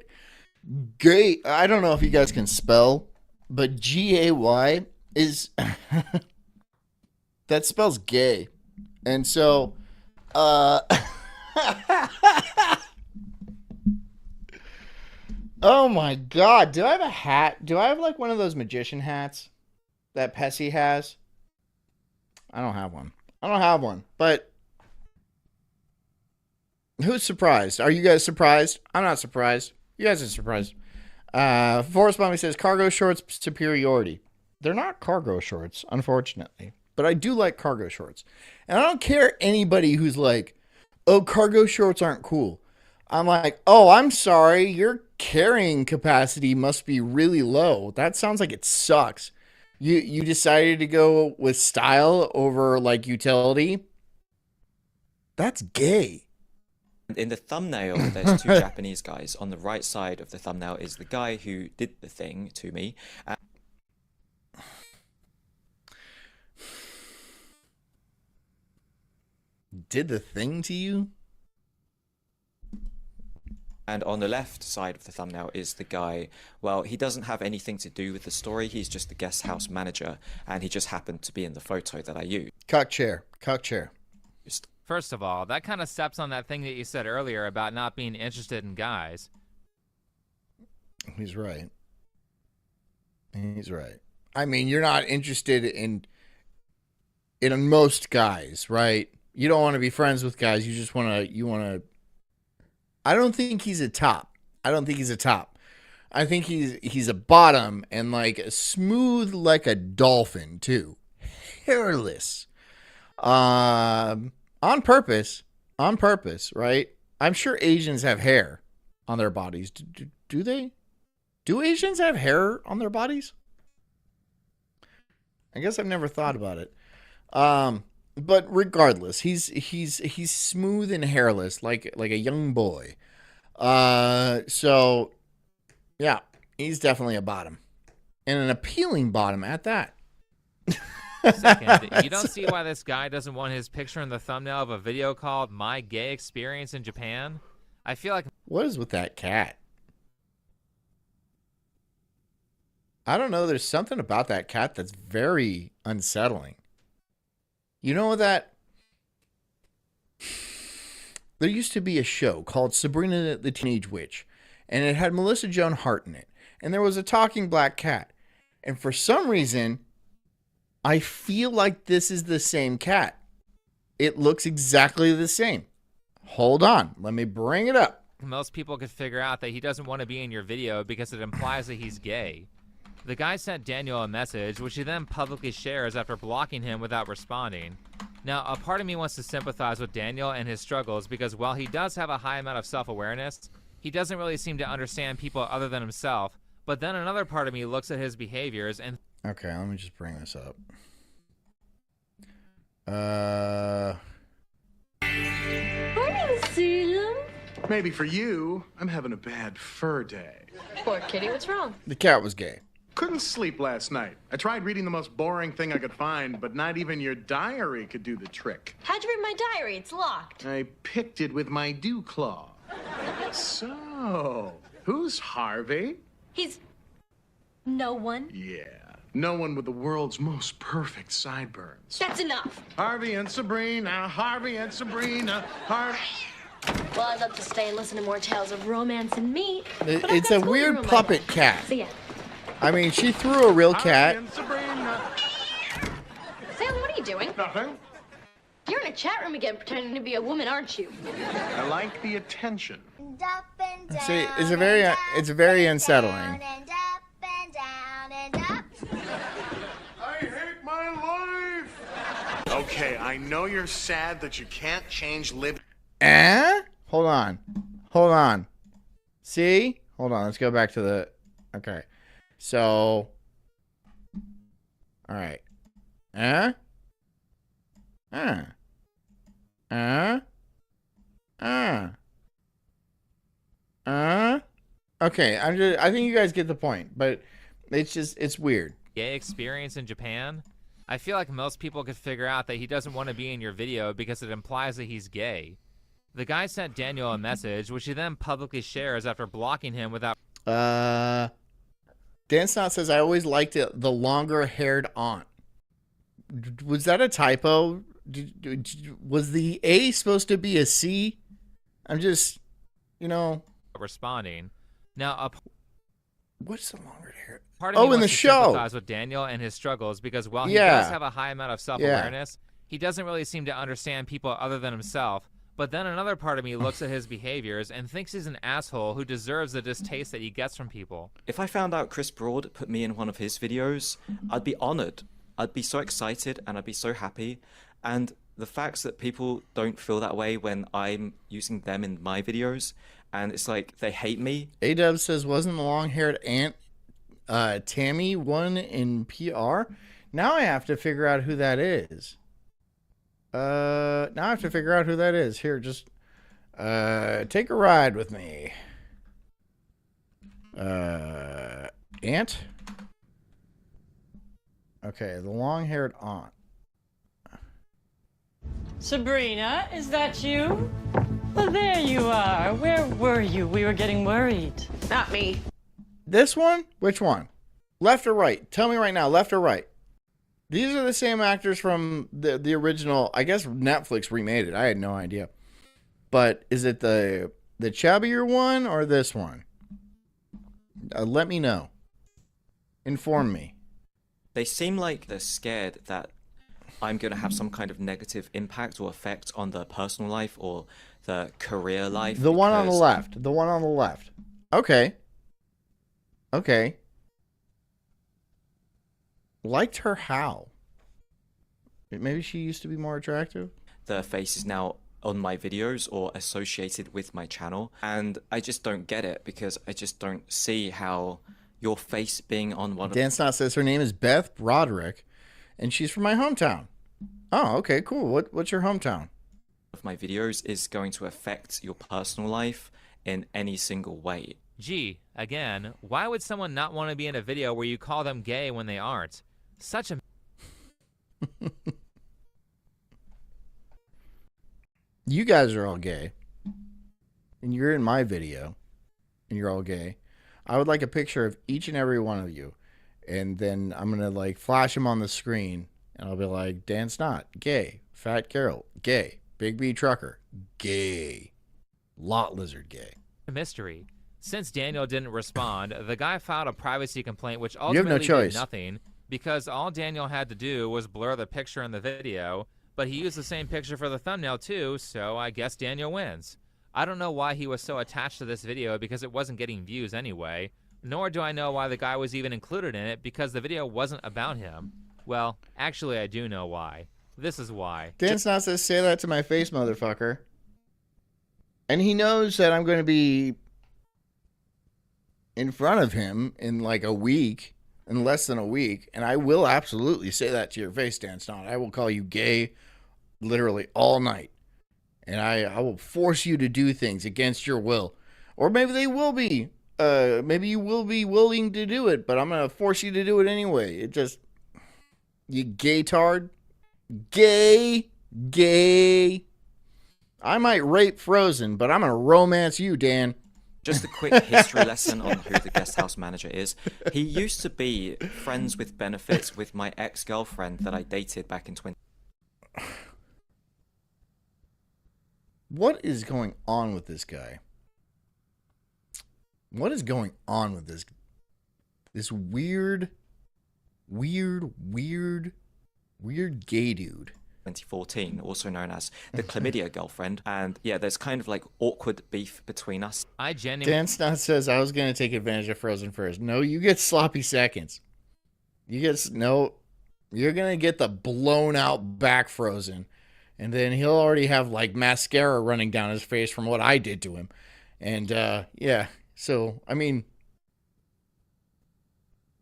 Gay. I don't know if you guys can spell, but GAY is that spells gay. And so oh my god, do I have a hat? Do I have like one of those magician hats that Pessy has? I don't have one. But who's surprised? Are you guys surprised? I'm not surprised. You guys are surprised. Forrest Mommy says cargo shorts superiority. They're not cargo shorts, unfortunately. But I do like cargo shorts. And I don't care anybody who's like, oh, cargo shorts aren't cool. I'm like, oh, I'm sorry. Your carrying capacity must be really low. That sounds like it sucks. You decided to go with style over like utility. That's gay.
in the thumbnail, there's two Japanese guys. On the right side of the thumbnail is the guy who did the thing to me.
Did the thing to you?
And on the left side of the thumbnail is the guy, well, he doesn't have anything to do with the story. He's just the guest house manager, and he just happened to be in the photo that I used.
Cock chair.
First of all, that kind of steps on that thing that you said earlier about not being interested in guys.
He's right. I mean, you're not interested in most guys, right? You don't want to be friends with guys. You just want to. I don't think he's a top. I think he's a bottom and like smooth like a dolphin too. Hairless. On purpose, right? I'm sure Asians have hair on their bodies. Do they? Do Asians have hair on their bodies? I guess I've never thought about it. But regardless, he's smooth and hairless, like a young boy. So yeah, he's definitely a bottom, and an appealing bottom at that.
Second, you don't see why this guy doesn't want his picture in the thumbnail of a video called "My Gay Experience in Japan." I feel like
what is with that cat? I don't know. There's something about that cat that's very unsettling. You know that there used to be a show called Sabrina the Teenage Witch, and it had Melissa Joan Hart in it, and there was a talking black cat. And for some reason, I feel like this is the same cat. It looks exactly the same. Hold on, let me bring it up.
most people could figure out that he doesn't want to be in your video because it implies that he's gay. The guy sent Daniel a message, which he then publicly shares after blocking him without responding. Now, a part of me wants to sympathize with Daniel and his struggles because while he does have a high amount of self-awareness, he doesn't really seem to understand people other than himself. But then another part of me looks at his behaviors and...
Okay, let me just bring this up.
Morning, Salem.
Maybe for you, I'm having a bad fur day.
Poor kitty, what's wrong?
The cat was gay.
Couldn't sleep last night. I tried reading the most boring thing I could find, but not even your diary could do the trick.
How'd you read my diary? It's locked.
I picked it with my dew claw. So, who's Harvey?
He's... no one.
Yeah, no one with the world's most perfect sideburns.
That's enough.
Harvey and Sabrina, Harvey and Sabrina, Harvey...
Well, I'd love to stay and listen to more tales of romance and meat. but I've
It's
got
a
school to
weird
remind
puppet
me.
cat.
So yeah.
I mean, she threw a real cat.
Harvey and Sabrina.
Salem, what are you doing?
Nothing.
You're in a chat room again pretending to be a woman, aren't you?
I like the attention.
See, it's very unsettling.
I hate my life. Okay, I know you're sad that you can't change living.
Hold on. See? Hold on, let's go back to the... Okay. So... Alright. Uh? Uh? Okay, I think you guys get the point, but it's weird.
Gay experience in Japan? I feel like most people could figure out that he doesn't want to be in your video because it implies that he's gay. The guy sent Daniel a message, which he then publicly shares after blocking him without...
Dan Snot says, I always liked it, the longer-haired aunt. Was that a typo? Was the A supposed to be a C? I'm just,
responding. Now,
what's the longer-haired?
part of me
in the
wants to
show.
sympathize with Daniel and his struggles because while he does have a high amount of self-awareness, he doesn't really seem to understand people other than himself. But then another part of me looks at his behaviors and thinks he's an asshole who deserves the distaste that he gets from people.
If I found out Chris Broad put me in one of his videos, I'd be honored. I'd be so excited and I'd be so happy. And the facts that people don't feel that way when I'm using them in my videos, and it's like they hate me.
A-Dub says, wasn't the long-haired aunt Tammy one in PR? Now I have to figure out who that is. Now I have to figure out who that is. Here, just take a ride with me. Aunt? Okay, the long-haired aunt.
Sabrina, is that you? Well, there you are. Where were you? We were getting worried.
Not me.
This one? Which one? Left or right? Tell me right now, left or right? These are the same actors from the original. I guess Netflix remade it. I had no idea. But is it the chubbier one or this one? Let me know. Inform me.
They seem like they're scared that I'm going to have some kind of negative impact or effect on their personal life or their career life.
The one on the left. The one on the left. Okay. Okay. Liked her how? Maybe she used to be more attractive?
Their face is now on my videos or associated with my channel. And I just don't get it because I just don't see how your face being on one of...
Dan Snot says her name is Beth Broderick and she's from my hometown. Oh, okay, cool. What's your hometown?
...of my videos is going to affect your personal life in any single way.
Gee, again, why would someone not want to be in a video where you call them gay when they aren't? Such a...
You guys are all gay. And you're in my video. And you're all gay. I would like a picture of each and every one of you. And then I'm going to flash them on the screen. And I'll be like, Dan Snot, gay. Fat Carol, gay. Big B Trucker, gay. Lot Lizard, gay.
mystery. Since Daniel didn't respond, the guy filed a privacy complaint which
You have no
ultimately
choice.
did nothing because all Daniel had to do was blur the picture in the video, but he used the same picture for the thumbnail too, so I guess Daniel wins. I don't know why he was so attached to this video because it wasn't getting views anyway, nor do I know why the guy was even included in it because the video wasn't about him. Well, actually I do know why. This is why.
Dan Snot says, say that to my face, motherfucker. And he knows that I'm going to be in front of him in like a week, in less than a week, and I will absolutely say that to your face, Dan Snot. I will call you gay literally all night. And I will force you to do things against your will. Or maybe they will be. Maybe you will be willing to do it, but I'm going to force you to do it anyway. It just... You gay-tard. Gay. I might rape Frozen, but I'm going to romance you, Dan.
Just a quick history lesson on who the guest house manager is. He used to be friends with benefits with my ex-girlfriend that I dated back in 20...
What is going on with this guy? What is going on with this weird gay dude?
2014, also known as the chlamydia girlfriend. And yeah, there's kind of like awkward beef between us.
I genuinely...
Dan Snot says, I was going to take advantage of Frozen first. No, you get sloppy seconds. You're going to get the blown out back Frozen. And then he'll already have like mascara running down his face from what I did to him. And yeah, so, I mean,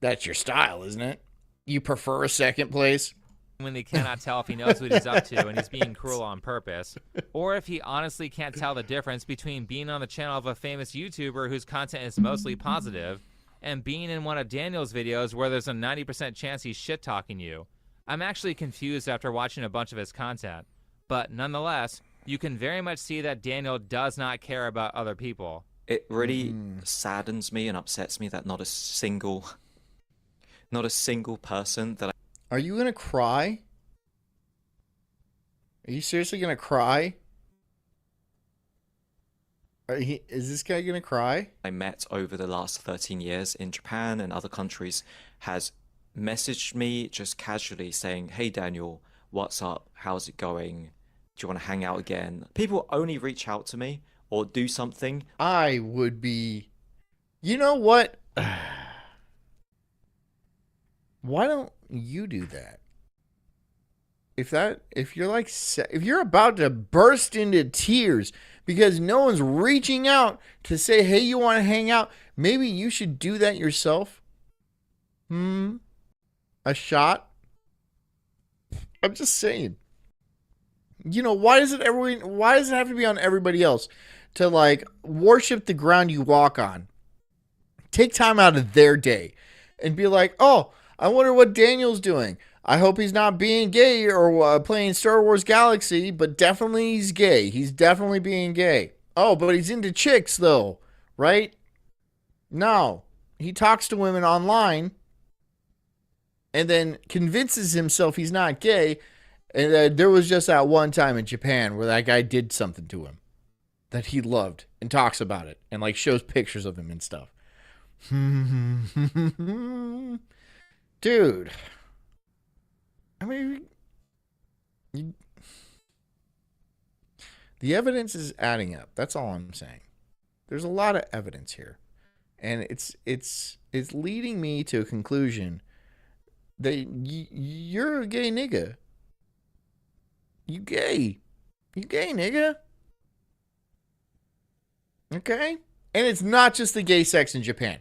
that's your style, isn't it? You prefer a second place?
when they cannot tell if he knows what he's up to and he's being cruel on purpose, or if he honestly can't tell the difference between being on the channel of a famous YouTuber whose content is mostly positive and being in one of Daniel's videos where there's a 90% chance he's shit-talking you. I'm actually confused after watching a bunch of his content, but nonetheless, you can very much see that Daniel does not care about other people.
It really saddens me and upsets me that not a single person that
Are you gonna cry? Are you seriously gonna cry? Is this guy gonna cry?
I met over the last 13 years in Japan and other countries has messaged me just casually saying, "Hey Daniel, what's up? How's it going? Do you want to hang out again?" People only reach out to me or do something.
I would be... You know what? Why don't you do that? If you're about to burst into tears because no one's reaching out to say, "Hey, you want to hang out?" Maybe you should do that yourself. A shot? I'm just saying. You know, why does it have to be on everybody else to like worship the ground you walk on? Take time out of their day and be like, "Oh, I wonder what Daniel's doing. I hope he's not being gay or playing Star Wars Galaxy, but definitely he's gay. He's definitely being gay. Oh, but he's into chicks though, right? No, he talks to women online and then convinces himself he's not gay. And there was just that one time in Japan where that guy did something to him that he loved and talks about it and like shows pictures of him and stuff. Dude, I mean, the evidence is adding up. That's all I'm saying. There's a lot of evidence here, and it's leading me to a conclusion that you're a gay nigga. You gay, nigga. Okay, and it's not just the gay sex in Japan.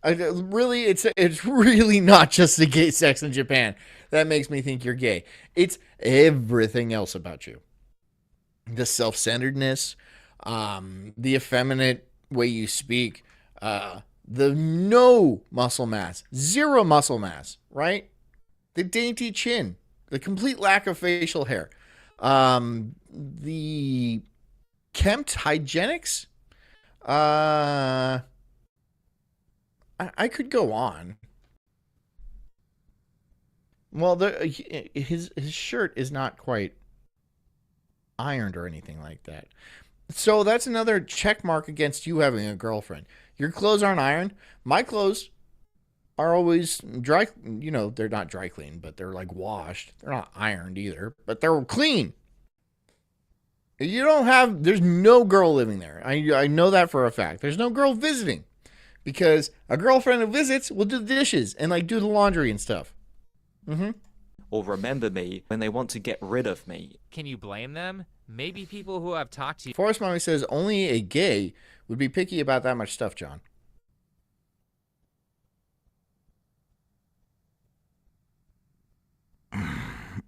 Really, it's really not just the gay sex in Japan that makes me think you're gay. It's everything else about you. The self-centeredness, the effeminate way you speak, the no muscle mass, zero muscle mass, right? The dainty chin, the complete lack of facial hair, the kempt hygienics. I could go on. Well, his shirt is not quite ironed or anything like that. So that's another check mark against you having a girlfriend. Your clothes aren't ironed. My clothes are always dry. You know, they're not dry clean, but they're like washed. They're not ironed either, but they're clean. There's no girl living there. I know that for a fact. There's no girl visiting. Because a girlfriend who visits will do the dishes and like do the laundry and stuff.
Or remember me when they want to get rid of me.
Can you blame them? Maybe people who have talked to you.
Forest Mommy says only a gay would be picky about that much stuff, John.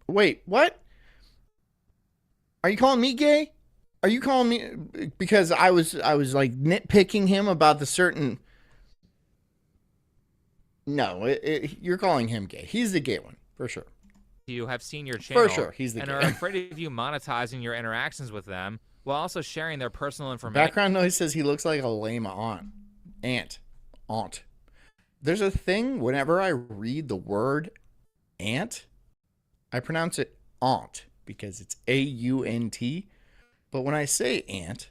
Wait, what? Are you calling me gay? Are you calling me because I was like nitpicking him about the certain... No, you're calling him gay. He's the gay one, for sure.
You have seen your channel.
For sure, he's the
and
gay.
are afraid of you monetizing your interactions with them while also sharing their personal information.
Background noise says he looks like a lame aunt. There's a thing whenever I read the word aunt, I pronounce it aunt because it's A-U-N-T. But when I say aunt,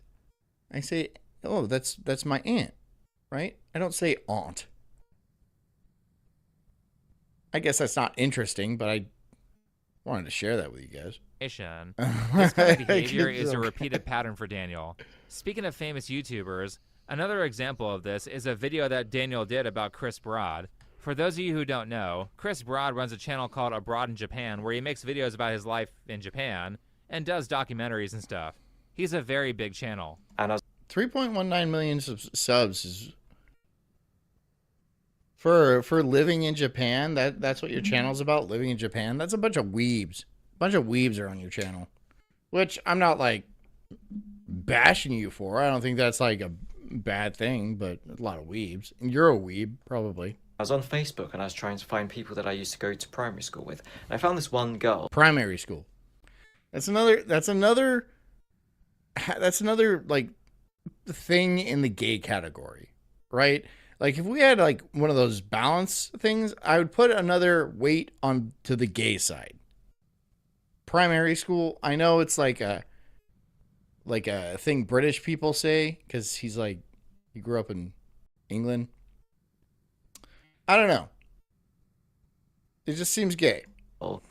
I say, "Oh, that's my aunt," right? I don't say aunt. I guess that's not interesting, but I wanted to share that with you guys.
This kind of behavior is a repeated pattern for Daniel. Speaking of famous YouTubers, another example of this is a video that Daniel did about Chris Broad. For those of you who don't know, Chris Broad runs a channel called Abroad in Japan where he makes videos about his life in Japan and does documentaries and stuff. He's a very big channel.
And
3.19 million subs is For living in Japan, that's what your channel's about, living in Japan. That's a bunch of weebs. A bunch of weebs are on your channel. Which I'm not like bashing you for. I don't think that's like a bad thing, but a lot of weebs. And you're a weeb, probably.
I was on Facebook and I was trying to find people that I used to go to primary school with. And I found this one girl.
Primary school. That's another like thing in the gay category, right? Like if we had like one of those balance things, I would put another weight on to the gay side. Primary school, I know it's like a thing British people say because he grew up in England. I don't know. It just seems gay.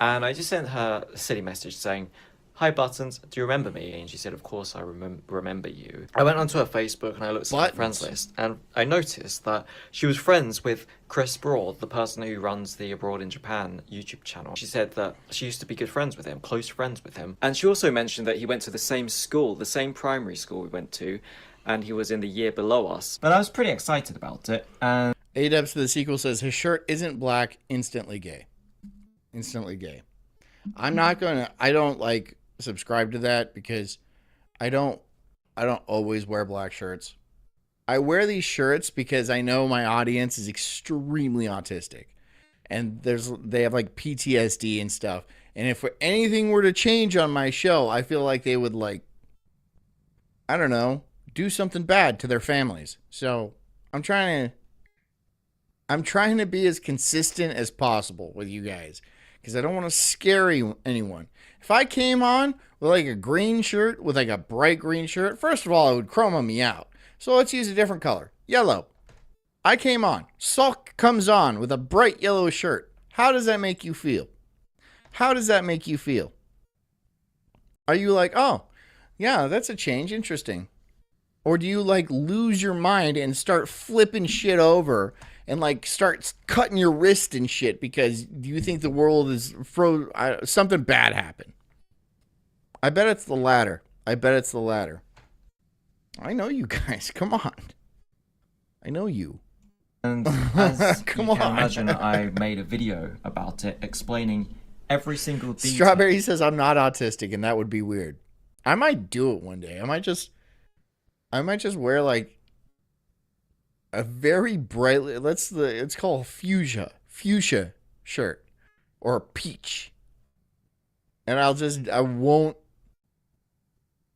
And I just sent her a silly message saying, "Hi Buttons, do you remember me?" And she said, "Of course I remember you." I went onto her Facebook and I looked at her friends list and I noticed that she was friends with Chris Broad, the person who runs the Abroad in Japan YouTube channel. She said that she used to be good friends with him, close friends with him. And she also mentioned that he went to the same school, the same primary school we went to, and he was in the year below us. But I was pretty excited about it. And
A-Dubs to the sequel says his shirt isn't black, instantly gay. Instantly gay. I don't like subscribe to that because I don't always wear black shirts. I wear these shirts because I know my audience is extremely autistic and they have like PTSD and stuff. And if anything were to change on my show, I feel like they would like, I don't know, do something bad to their families. So I'm trying to be as consistent as possible with you guys because I don't want to scare anyone. If I came on with like a green shirt, with like a bright green shirt, first of all, it would chroma me out. So let's use a different color. Yellow. I came on. Sulk comes on with a bright yellow shirt. How does that make you feel? How does that make you feel? Are you like, oh, yeah, that's a change. Interesting. Or do you like lose your mind and start flipping shit over and like start cutting your wrist and shit because you think the world is something bad happened? I bet it's the latter. I know you guys. Come on. I know you.
And as you can imagine, I made a video about it explaining every single detail.
Strawberry says I'm not autistic, and that would be weird. I might do it one day. I might just wear like a very bright. It's called fuchsia shirt or peach, and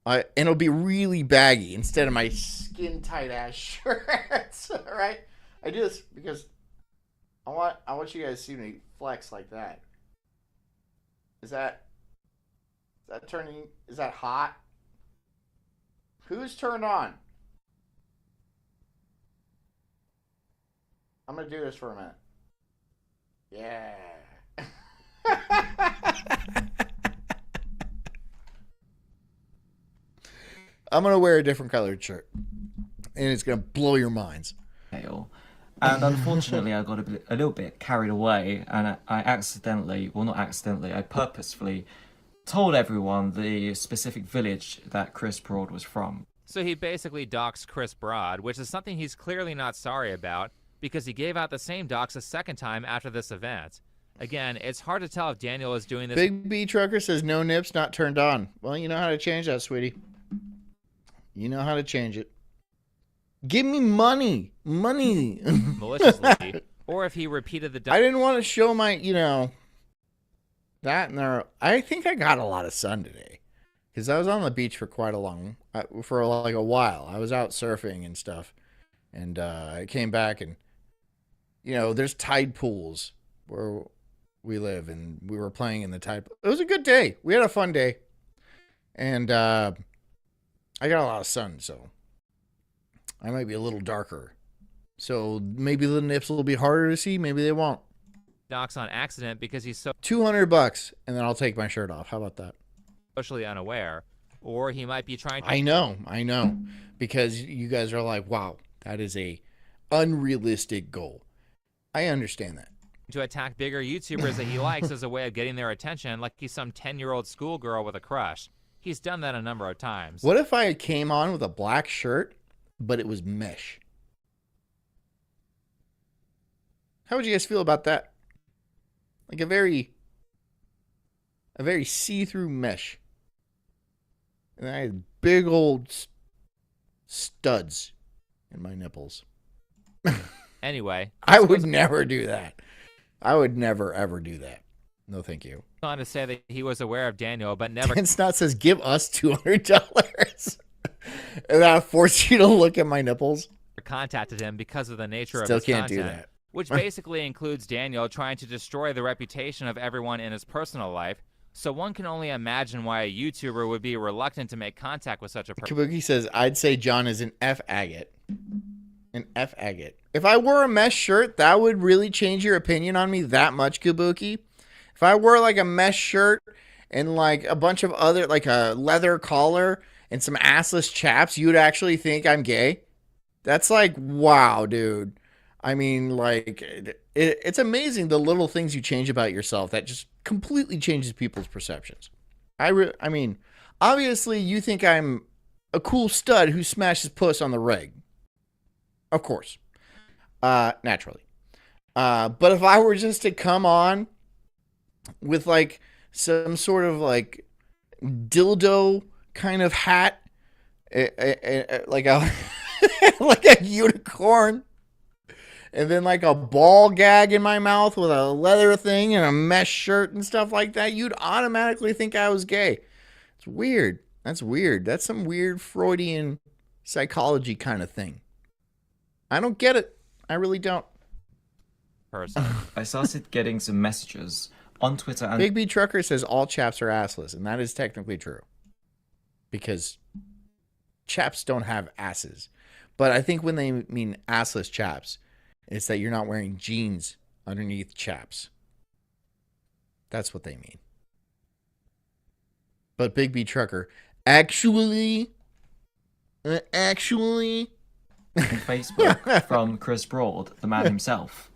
and it'll be really baggy instead of my skin tight ass shirts. All right, I do this because I want you guys to see me flex like that. Is that hot? Who's turned on? I'm gonna do this for a minute. Yeah. I'm gonna wear a different colored shirt, and it's gonna blow your minds.
And unfortunately, I got a little bit carried away, and I purposefully told everyone the specific village that Chris Broad was from.
So he basically doxed Chris Broad, which is something he's clearly not sorry about, because he gave out the same dox a second time after this event. Again, it's hard to tell if Daniel is doing this.
Big B Trucker says no nips not turned on. Well, you know how to change that, sweetie. You know how to change it. Give me money.
Maliciously. Or if he repeated the
I didn't want to show my, that and there. I think I got a lot of sun today because I was on the beach for quite a while. I was out surfing and stuff, and I came back and there's tide pools where we live, and we were playing in the tide. It was a good day. We had a fun day, and I got a lot of sun, so I might be a little darker. So maybe the nips will be harder to see. Maybe they won't.
Docs on accident because he's so
$200, and then I'll take my shirt off. How about that?
Socially unaware, or he might be trying to.
I know, because you guys are like, wow, that is a unrealistic goal. I understand that.
To attack bigger YouTubers that he likes as a way of getting their attention, like he's some 10-year-old schoolgirl with a crush. He's done that a number of times.
What if I came on with a black shirt, but it was mesh? How would you guys feel about that? Like a very see-through mesh. And I had big old studs in my nipples.
Anyway,
I would never do that. I would never, ever do that. No, thank you.
on to say that he was aware of Daniel, but never
Dan Snot says, give us $200. And that forced you to look at my nipples.
contacted him because of the nature
Still
of his
can't
content,
do that.
which basically includes Daniel trying to destroy the reputation of everyone in his personal life. So one can only imagine why a YouTuber would be reluctant to make contact with such a person.
Kabuki says, I'd say John is an F-agate. An F-agate. If I wore a mesh shirt, that would really change your opinion on me that much, Kabuki. If I wore like a mesh shirt and like a bunch of other, like a leather collar and some assless chaps, you'd actually think I'm gay? That's like, wow, dude. I mean, like, it's amazing the little things you change about yourself that just completely changes people's perceptions. I mean, obviously you think I'm a cool stud who smashes puss on the reg. Of course. Naturally. But if I were just to come on with like some sort of like dildo kind of hat, like a like a unicorn, and then like a ball gag in my mouth with a leather thing and a mesh shirt and stuff like that, you'd automatically think I was gay. It's weird. That's weird. That's some weird Freudian psychology kind of thing. I don't get it. I really don't.
Person.
I started getting some messages on Twitter and
Big B Trucker says all chaps are assless, and that is technically true. Because chaps don't have asses. But I think when they mean assless chaps, it's that you're not wearing jeans underneath chaps. That's what they mean. But Big B Trucker, actually,
on Facebook from Chris Broad, the man himself.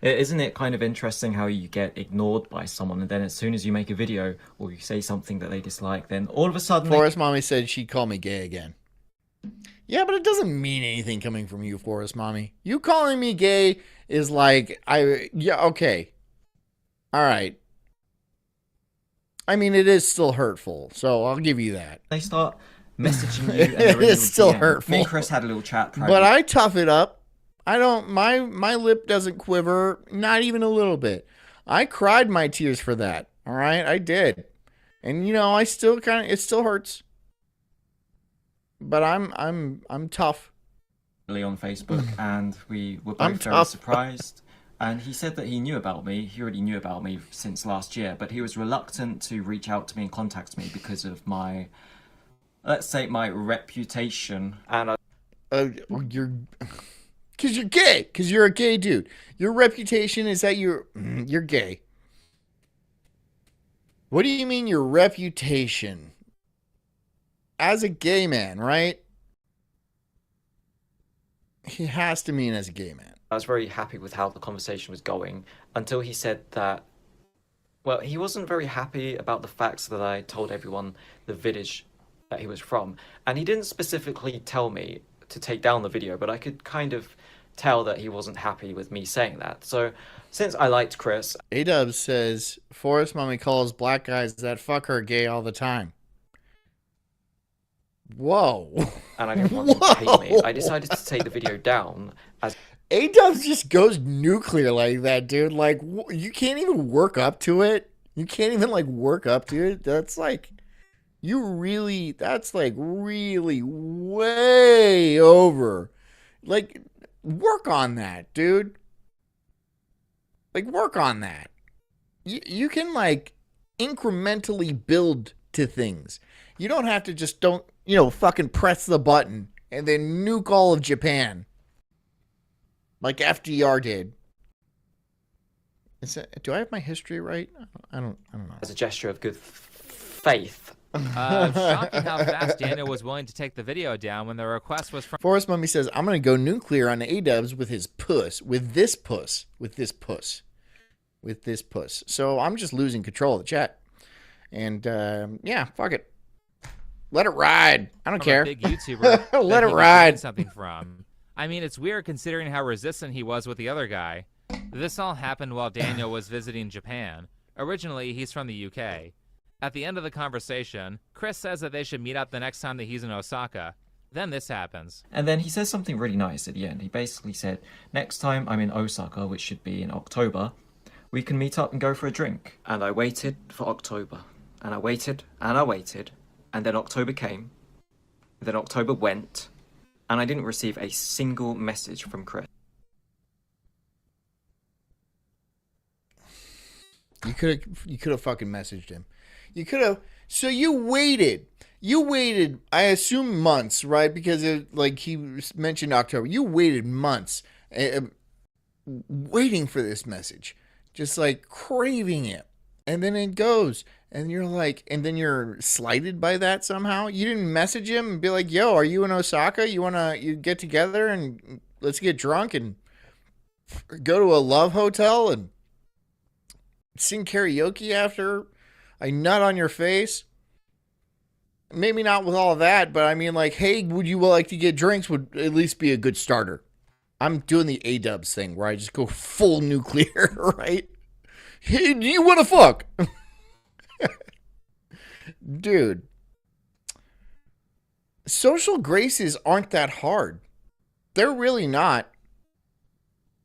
Isn't it kind of interesting how you get ignored by someone, and then as soon as you make a video or you say something that they dislike, then all of a sudden
Forrest Mommy said she'd call me gay again. Yeah, but it doesn't mean anything coming from you, Forrest Mommy. You calling me gay is like, okay. All right. I mean, it is still hurtful, so I'll give you that.
they start messaging you. And
It is still hurtful.
Me and Chris had a little chat.
But I tough it up. I don't, my lip doesn't quiver, not even a little bit. I cried my tears for that. All right, I did. And you know, I still it still hurts. But I'm tough.
on Facebook, and we were
I'm
both very
tough.
surprised. And he said that he knew about me. He already knew about me since last year, but he was reluctant to reach out to me and contact me because of my, let's say, my reputation. And
You're, because you're gay. Because you're a gay dude. Your reputation is that you're gay. What do you mean your reputation? As a gay man, right? He has to mean as a gay man.
I was very happy with how the conversation was going until he said that, well, he wasn't very happy about the facts that I told everyone the village that he was from. And he didn't specifically tell me to take down the video, but I could kind of tell that he wasn't happy with me saying that. So since I liked Chris,
A-Dub says, Forrest Mommy calls black guys that fuck her gay all the time. Whoa.
and I didn't want him to hate me, I decided to take the video down as
A-Dub just goes nuclear like that, dude. Like, you can't even work up to it. You can't even, like, work up to it. That's like, that's like really way over. Like, work on that, dude. Like, work on that. You can, like, incrementally build to things. You don't have to just fucking press the button and then nuke all of Japan. Like FDR did. Do I have my history right? I don't know.
as a gesture of good faith.
Shocking how fast Daniel was willing to take the video down when the request was from
Forrest Mummy says, I'm going to go nuclear on A-Dubs with his puss. With this puss. So I'm just losing control of the chat. And, yeah, fuck it. Let it ride. I don't care.
a big YouTuber. that
Let
he
it
was
ride.
getting something from. I mean, it's weird considering how resistant he was with the other guy. This all happened while Daniel was visiting Japan. Originally, he's from the UK. At the end of the conversation, Chris says that they should meet up the next time that he's in Osaka. Then this happens.
And then he says something really nice at the end. He basically said, next time I'm in Osaka, which should be in October, we can meet up and go for a drink. And I waited for October. And I waited, and I waited. And then October came. Then October went. And I didn't receive a single message from Chris.
You could have fucking messaged him. You could have. So you waited. I assume months, right? Because he mentioned October. You waited months, waiting for this message, just like craving it, and then it goes, and you're like, and then you're slighted by that somehow. You didn't message him and be like, "Yo, are you in Osaka? You get together and let's get drunk and go to a love hotel and sing karaoke after I nut on your face." Maybe not with all of that, but I mean, like, hey, would you like to get drinks would at least be a good starter. I'm doing the A-dubs thing where I just go full nuclear, right? Hey, do you want to fuck? Dude. Social graces aren't that hard. They're really not.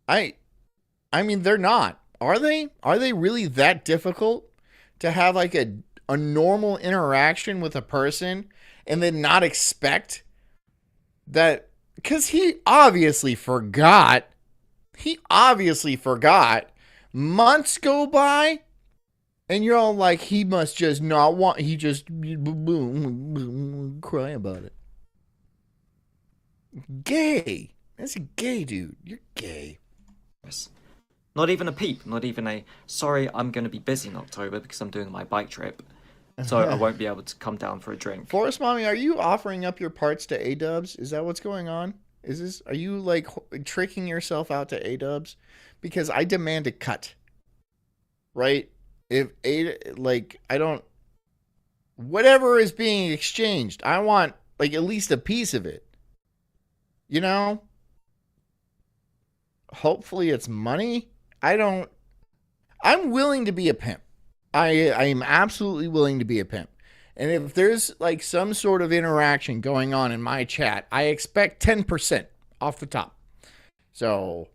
I mean, they're not. Are they? Are they really that difficult to have like a normal interaction with a person and then not expect that? Because he obviously forgot. Months go by and you're all like, he must just not want, he just cry about it. Gay. That's a gay dude. You're gay.
Not even a peep, not even a, sorry, I'm going to be busy in October because I'm doing my bike trip, so I won't be able to come down for a drink.
Forest Mommy, are you offering up your parts to A-dubs? Is that what's going on? Are you like tricking yourself out to A-dubs? Because I demand a cut. Right? Whatever is being exchanged, I want like at least a piece of it. You know? Hopefully it's money. I'm willing to be a pimp. I am absolutely willing to be a pimp. And if there's like some sort of interaction going on in my chat, I expect 10% off the top. So,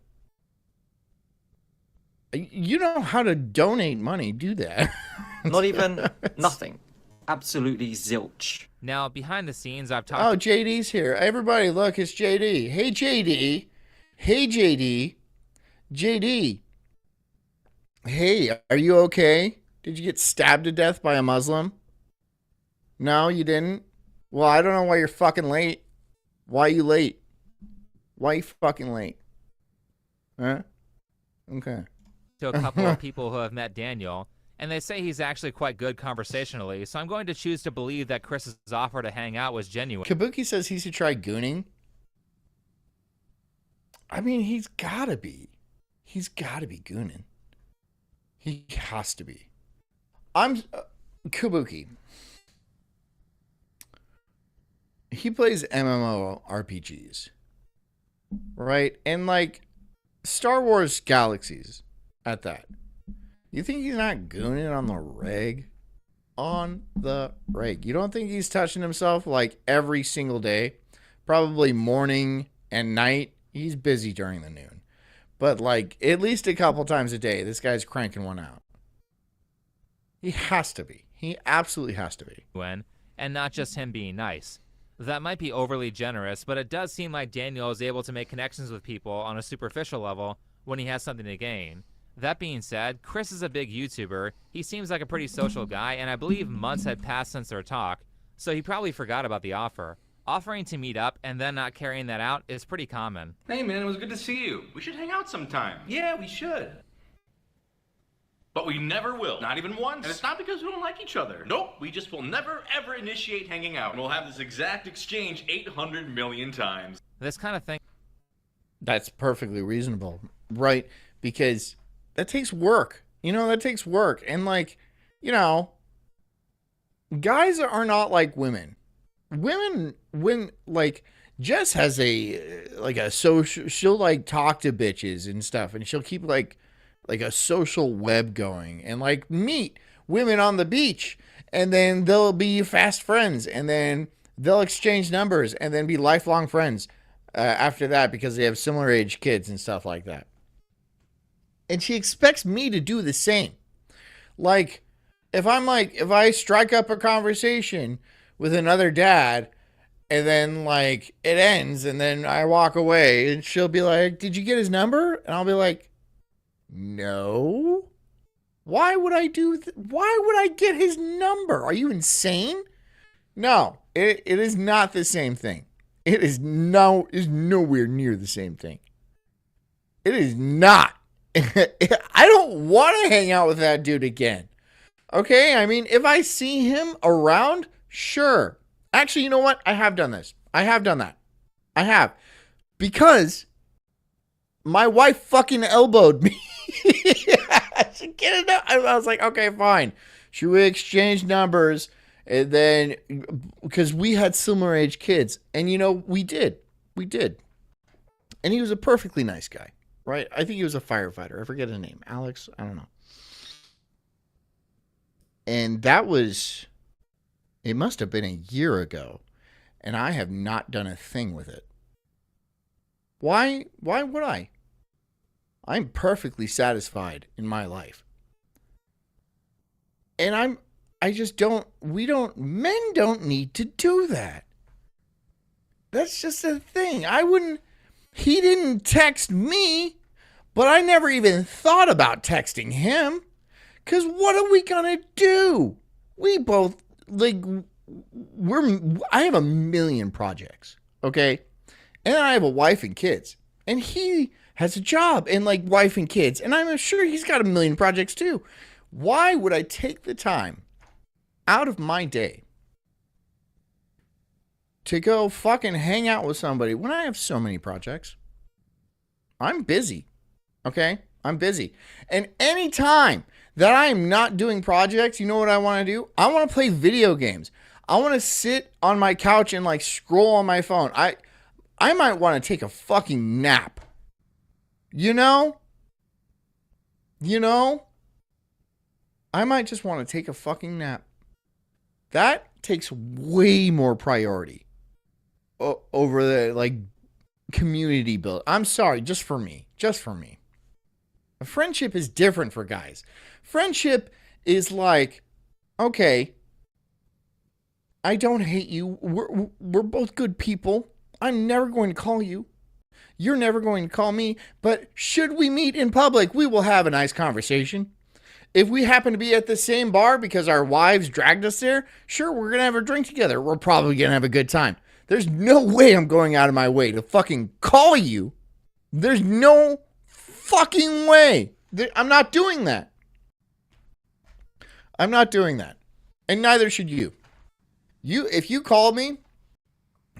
you know how to donate money, do that.
Not even nothing. Absolutely zilch.
Now, behind the scenes, I've talked...
Oh, JD's here. Everybody, look, it's JD. Hey, JD. Hey, JD. JD. Hey, are you okay? Did you get stabbed to death by a Muslim? No, you didn't? Well, I don't know why you're fucking late. Why are you late? Why are you fucking late? Huh? Okay.
To a couple of people who have met Daniel, and they say he's actually quite good conversationally, so I'm going to choose to believe that Chris's offer to hang out was genuine.
Kabuki says he should try gooning. I mean, he's gotta be. He's gotta be gooning. He has to be. Kabuki. He plays MMORPGs. Right? And like Star Wars Galaxies at that. You think he's not gooning on the reg? On the reg. You don't think he's touching himself like every single day? Probably morning and night. He's busy during the noon. But like at least a couple times a day, this guy's cranking one out. He has to be. He absolutely has to be.
And not just him being nice. That might be overly generous, but it does seem like Daniel is able to make connections with people on a superficial level when he has something to gain. That being said, Chris is a big YouTuber. He seems like a pretty social guy, and I believe months had passed since their talk, so he probably forgot about the offer. Offering to meet up and then not carrying that out is pretty common.
Hey man, it was good to see you. We should hang out sometime. Yeah, we should. But we never will. Not even once. And it's not because we don't like each other. Nope, we just will never ever initiate hanging out. And we'll have this exact exchange 800 million times.
This kind of thing.
That's perfectly reasonable, right? Because that takes work. You know, that takes work. And like, you know, guys are not like women. Women, when like Jess has a social, she'll like talk to bitches and stuff, and she'll keep like a social web going, and like meet women on the beach, and then they'll be fast friends, and then they'll exchange numbers, and then be lifelong friends after that because they have similar age kids and stuff like that. And she expects me to do the same. Like, if I strike up a conversation with another dad, and then like it ends, and then I walk away, and she'll be like, "Did you get his number?" And I'll be like, "No. Why would I why would I get his number? Are you insane?" No, it is not the same thing. It is nowhere near the same thing. It is not. I don't want to hang out with that dude again. Okay? I mean, if I see him around, sure. Actually, you know what? I have done this. I have done that. I have. Because my wife fucking elbowed me. I was like, okay, fine. Should we exchange numbers? And then, because we had similar age kids. And, you know, we did. We did. And he was a perfectly nice guy. Right? I think he was a firefighter. I forget his name. Alex? I don't know. And that was, it must have been a year ago. And I have not done a thing with it. Why would I? I'm perfectly satisfied in my life. And men don't need to do that. That's just a thing. He didn't text me, but I never even thought about texting him. Because what are we going to do? We both, I have a million projects, okay? And I have a wife and kids. And he has a job and, wife and kids. And I'm sure he's got a million projects too. Why would I take the time out of my day to go fucking hang out with somebody when I have so many projects? I'm busy. Okay? I'm busy. And anytime that I am not doing projects, you know what I want to do? I want to play video games. I want to sit on my couch and scroll on my phone. I might want to take a fucking nap. You know? I might just want to take a fucking nap. That takes way more priority over the community build. I'm sorry, just for me. A friendship is different for guys. Friendship is okay, I don't hate you. We're both good people. I'm never going to call you. You're never going to call me. But should we meet in public, we will have a nice conversation. If we happen to be at the same bar because our wives dragged us there, sure, we're going to have a drink together. We're probably going to have a good time. There's no way I'm going out of my way to fucking call you. There's no fucking way. I'm not doing that. I'm not doing that. And neither should you. If you call me,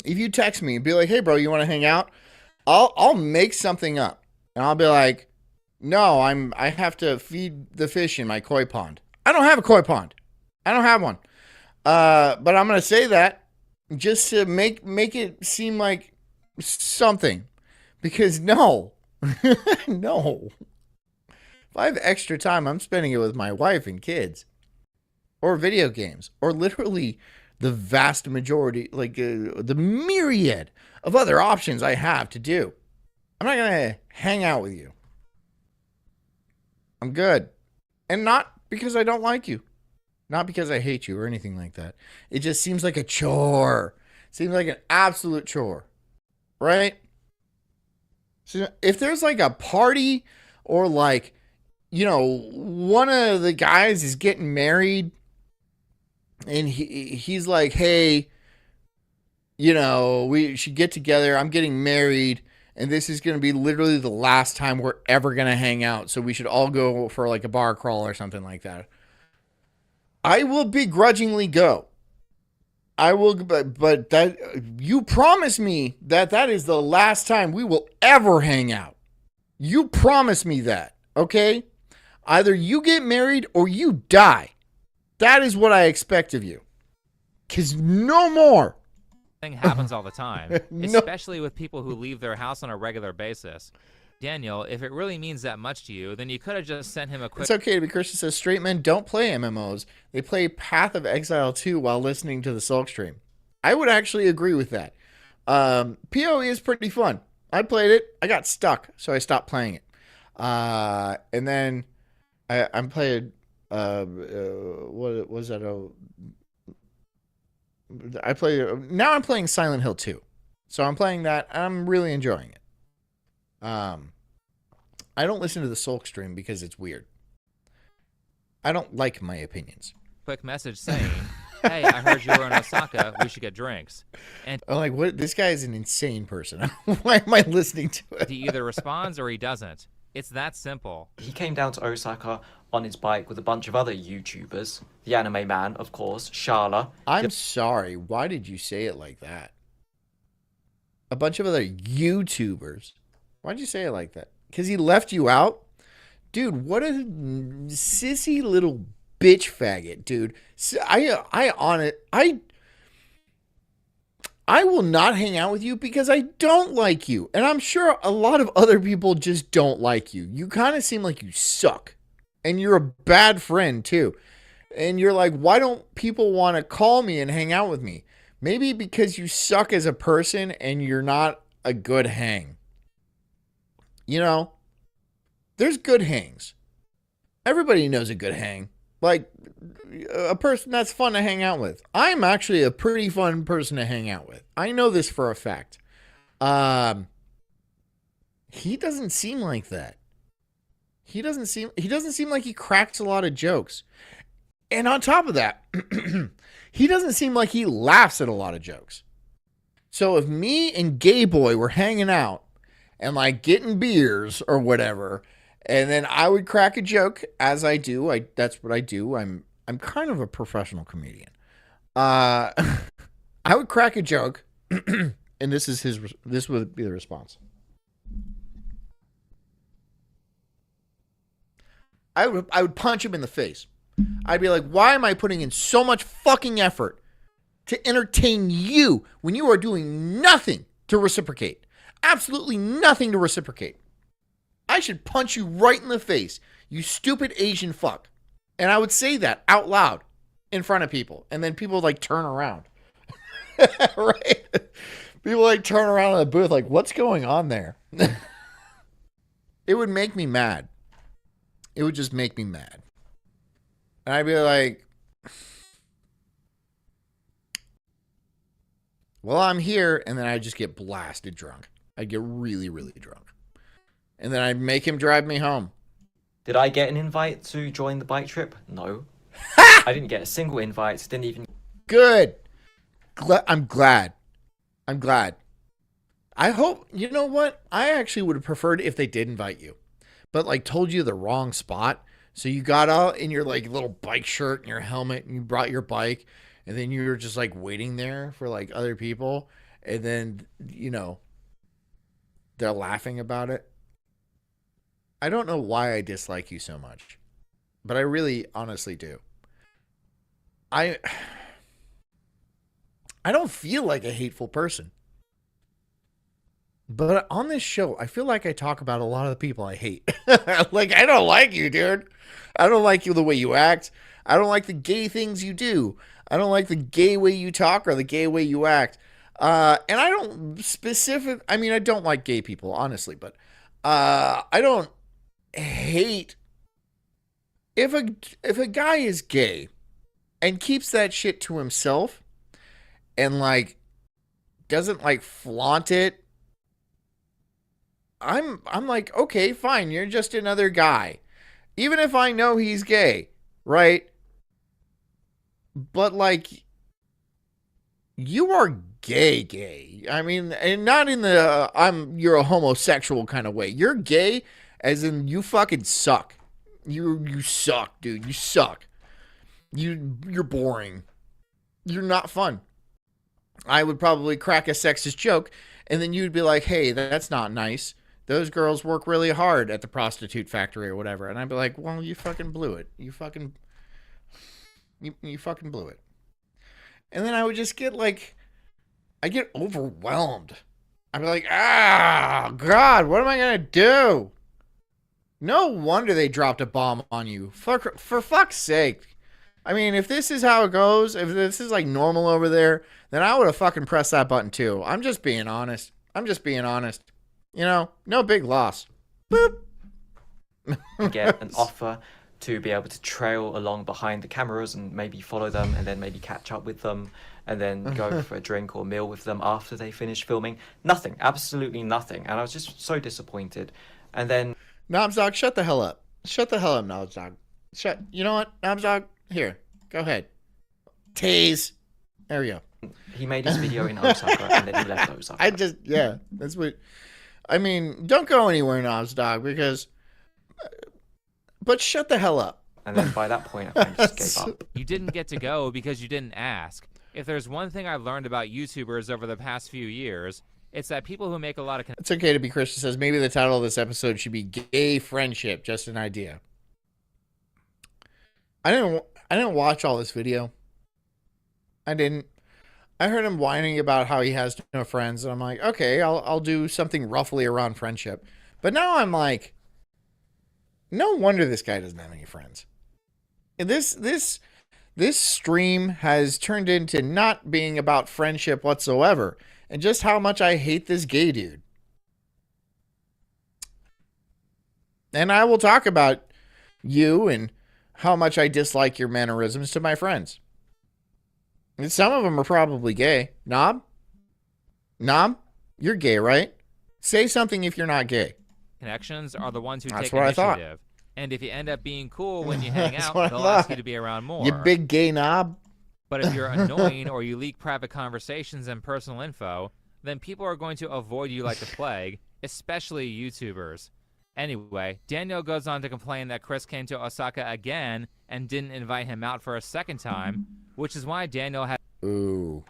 if you text me and be like, "Hey bro, you want to hang out?" I'll make something up. And I'll be like, "No, I have to feed the fish in my koi pond." I don't have a koi pond. I don't have one. But I'm going to say that just to make it seem like something. Because no. No. If I have extra time, I'm spending it with my wife and kids. Or video games. Or literally the vast majority, the myriad of other options I have to do. I'm not going to hang out with you. I'm good. And not because I don't like you. Not because I hate you or anything like that. It just seems like a chore. Seems like an absolute chore. Right? So if there's a party or one of the guys is getting married and he's like, "Hey, we should get together. I'm getting married. And this is going to be literally the last time we're ever going to hang out. So we should all go for a bar crawl or something like that." I will begrudgingly go. I will, but that you promise me that is the last time we will ever hang out. You promise me that, okay? Either you get married or you die. That is what I expect of you. 'Cause no more.
thing happens all the time,
No.
especially with people who leave their house on a regular basis. Daniel, if it really means that much to you, then you could have just sent him a quick...
It's okay to be Christian says straight men don't play MMOs. They play Path of Exile 2 while listening to the Sulk stream. I would actually agree with that. PoE is pretty fun. I played it. I got stuck, so I stopped playing it. And then I'm playing... what was that? Now I'm playing Silent Hill 2. So I'm playing that. I'm really enjoying it. I don't listen to the Sulk stream because it's weird. I don't like my opinions.
Quick message saying, hey, I heard you were in Osaka. We should get drinks. And
I'm like, what? This guy is an insane person. Why am I listening to it?
he either responds or he doesn't. It's that simple.
He came down to Osaka on his bike with a bunch of other YouTubers. The Anime Man, of course, Sharla.
I'm sorry. Why did you say it like that? A bunch of other YouTubers. Why'd you say it like that? Because he left you out? Dude, what a sissy little bitch faggot, dude. I will not hang out with you because I don't like you. And I'm sure a lot of other people just don't like you. You kind of seem like you suck. And you're a bad friend, too. And you're like, why don't people want to call me and hang out with me? Maybe because you suck as a person and you're not a good hang. You know, there's good hangs. Everybody knows a good hang. Like, a person that's fun to hang out with. I'm actually a pretty fun person to hang out with. I know this for a fact. He doesn't seem like that. He doesn't seem like he cracks a lot of jokes. And on top of that, he doesn't seem like he laughs at a lot of jokes. So if me and Gay Boy were hanging out and like getting beers or whatever, and then I would crack a joke, as I do. That's what I do. I'm kind of a professional comedian. I would crack a joke, and this would be the response. I would punch him in the face. I'd be like, why am I putting in so much fucking effort to entertain you when you are doing nothing to reciprocate? Absolutely nothing to reciprocate. I should punch you right in the face, you stupid Asian fuck. And I would say that out loud in front of people. And then people would like turn around. Right? People like turn around in the booth like, what's going on there? It would make me mad. It would just make me mad. And I'd be like, well, I'm here. And then I'd just get blasted drunk. I'd get really, really drunk. And then I'd make him drive me home.
Did I get an invite to join the bike trip? No. I didn't get a single invite. Didn't even...
Good. I'm glad. I hope, you know what? I actually would have preferred if they did invite you. But like told you the wrong spot. So you got out in your like little bike shirt and your helmet and you brought your bike. And then you were just like waiting there for like other people. And then, you know, they're laughing about it. I don't know why I dislike you so much, but I really honestly do. I don't feel like a hateful person. But on this show, I feel like I talk about a lot of the people I hate. Like, I don't like you, dude. I don't like you the way you act. I don't like the gay things you do. I don't like the gay way you talk or the gay way you act. And I don't I don't like gay people, honestly, but I don't hate if a guy is gay and keeps that shit to himself and like doesn't like flaunt it. I'm like, okay, fine, you're just another guy. Even if I know he's gay, right? But like, you are gay. I mean, and not in the you're a homosexual kind of way. You're gay as in you fucking suck. You suck, dude. You suck. You're boring. You're not fun. I would probably crack a sexist joke and then you'd be like, "Hey, that's not nice. Those girls work really hard at the prostitute factory or whatever." And I'd be like, "Well, you fucking blew it. You fucking blew it." And then I would just get like I get overwhelmed. I'm like, God, what am I gonna do? No wonder they dropped a bomb on you. For fuck's sake. I mean, if this is how it goes, if this is like normal over there, then I would have fucking pressed that button too. I'm just being honest. You know, no big loss. Boop.
Get an offer to be able to trail along behind the cameras and maybe follow them and then maybe catch up with them and then go for a drink or meal with them after they finish filming. Nothing. Absolutely nothing. And I was just so disappointed. And then...
Knobsdog, shut the hell up. Shut the hell up, Knobsdog. You know what, Knobsdog? Here, go ahead. Tase. There we go.
He made his video in Osaka and then he left Osaka.
That's what... I mean, don't go anywhere, Knobsdog, because... But shut the hell up.
And then by that point, I just gave up.
You didn't get to go because you didn't ask. If there's one thing I've learned about YouTubers over the past few years, it's that people who make a lot of...
It's okay to be Christian. Says maybe the title of this episode should be Gay Friendship. Just an idea. I didn't watch all this video. I didn't. I heard him whining about how he has no friends, and I'm like, okay, I'll do something roughly around friendship. But now I'm like, no wonder this guy doesn't have any friends. And this stream has turned into not being about friendship whatsoever, and just how much I hate this gay dude. And I will talk about you and how much I dislike your mannerisms to my friends. And some of them are probably gay. Knob, you're gay, right? Say something if you're not gay.
Connections are the ones who
That's
take
what I thought.
initiative. And if you end up being cool when you hang
That's
out,
what I
they'll
thought.
ask you to be around more.
You big gay knob.
But if you're annoying or you leak private conversations and personal info, then people are going to avoid you like the plague, especially YouTubers. Anyway, Daniel goes on to complain that Chris came to Osaka again and didn't invite him out for a second time, which is why Daniel had...
Ooh.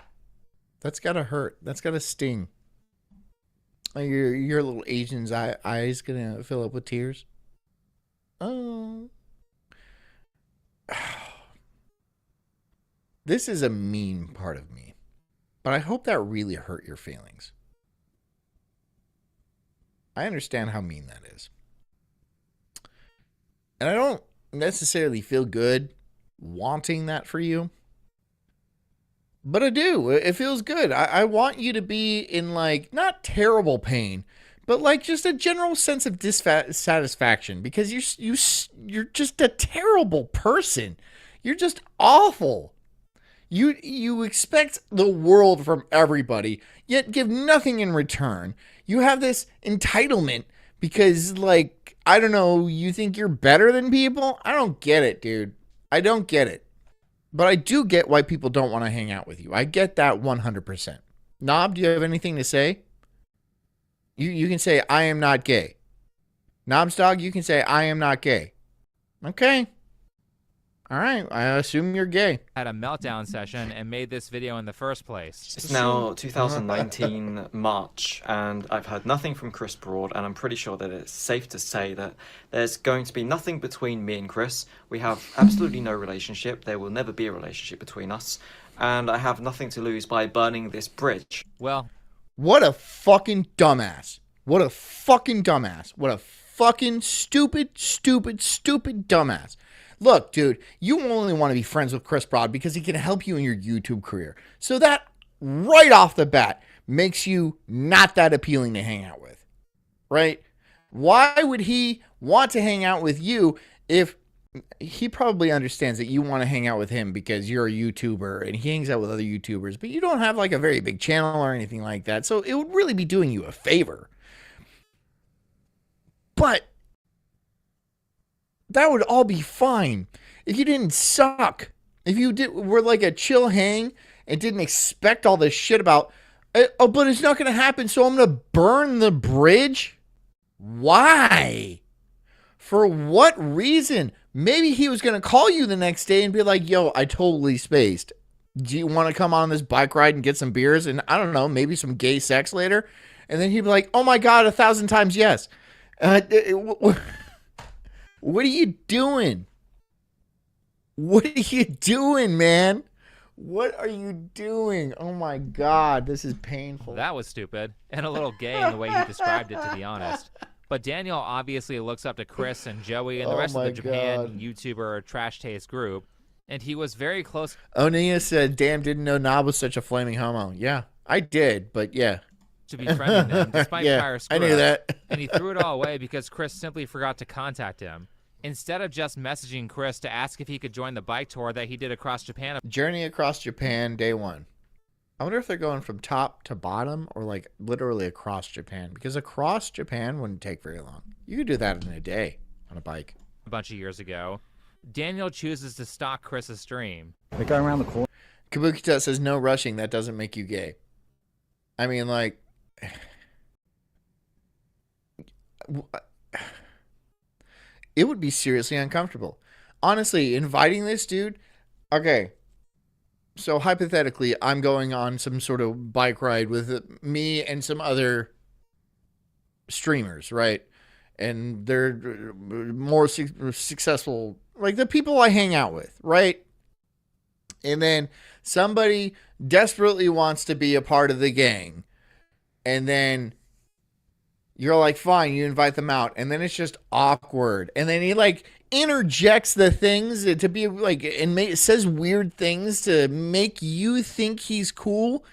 That's gotta hurt. That's gotta sting. Your little Asian's eyes gonna fill up with tears. Oh. This is a mean part of me, but I hope that really hurt your feelings. I understand how mean that is. And I don't necessarily feel good wanting that for you. But I do. It feels good. I want you to be in, like, not terrible pain, but, like, just a general sense of dissatisfaction. Because you're just a terrible person. You're just awful. You expect the world from everybody, yet give nothing in return. You have this entitlement because, like, I don't know, you think you're better than people? I don't get it, dude. I don't get it. But I do get why people don't want to hang out with you. I get that 100%. Knob, do you have anything to say? You can say, I am not gay. Knob's dog, you can say, I am not gay. Okay. All right. I assume you're gay.
had a meltdown session and made this video in the first place.
It's now 2019 March, and I've heard nothing from Chris Broad, and I'm pretty sure that it's safe to say that there's going to be nothing between me and Chris. We have absolutely no relationship. There will never be a relationship between us, and I have nothing to lose by burning this bridge.
Well,
what a fucking dumbass. What a fucking dumbass. What a fucking stupid dumbass. Look, dude, you only want to be friends with Chris Broad because he can help you in your YouTube career. So that, right off the bat, makes you not that appealing to hang out with. Right? Why would he want to hang out with you if he probably understands that you want to hang out with him because you're a YouTuber and he hangs out with other YouTubers, but you don't have like a very big channel or anything like that. So it would really be doing you a favor. But that would all be fine if you didn't suck. If you were like a chill hang and didn't expect all this shit about, oh, but it's not going to happen, so I'm going to burn the bridge? Why? For what reason? Maybe he was going to call you the next day and be like, yo, I totally spaced. Do you want to come on this bike ride and get some beers and, I don't know, maybe some gay sex later? And then he'd be like, oh my God, 1,000 times yes. What are you doing? What are you doing, man? What are you doing? Oh my God, this is painful.
That was stupid and a little gay in the way he described it, to be honest. But Daniel obviously looks up to Chris and Joey and the rest of the Japan YouTuber Trash Taste group, and he was very close.
Onia said, damn, didn't know Knob was such a flaming homo. Yeah, I did, but yeah.
To befriending them, despite prior
I knew that.
And he threw it all away because Chris simply forgot to contact him. Instead of just messaging Chris to ask if he could join the bike tour that he did across Japan.
Journey across Japan, day 1. I wonder if they're going from top to bottom or like literally across Japan, because across Japan wouldn't take very long. You could do that in a day on a bike.
A bunch of years ago, Daniel chooses to stalk Chris's stream.
They're going around the corner.
Kabukita says, no rushing. That doesn't make you gay. I mean, like, it would be seriously uncomfortable. Honestly, inviting this dude, okay. So hypothetically, I'm going on some sort of bike ride with me and some other streamers, right? And they're more successful, like the people I hang out with, right? And then somebody desperately wants to be a part of the gang. And then you're like, fine, you invite them out. And then it's just awkward. And then he like interjects the things to be like, and says weird things to make you think he's cool.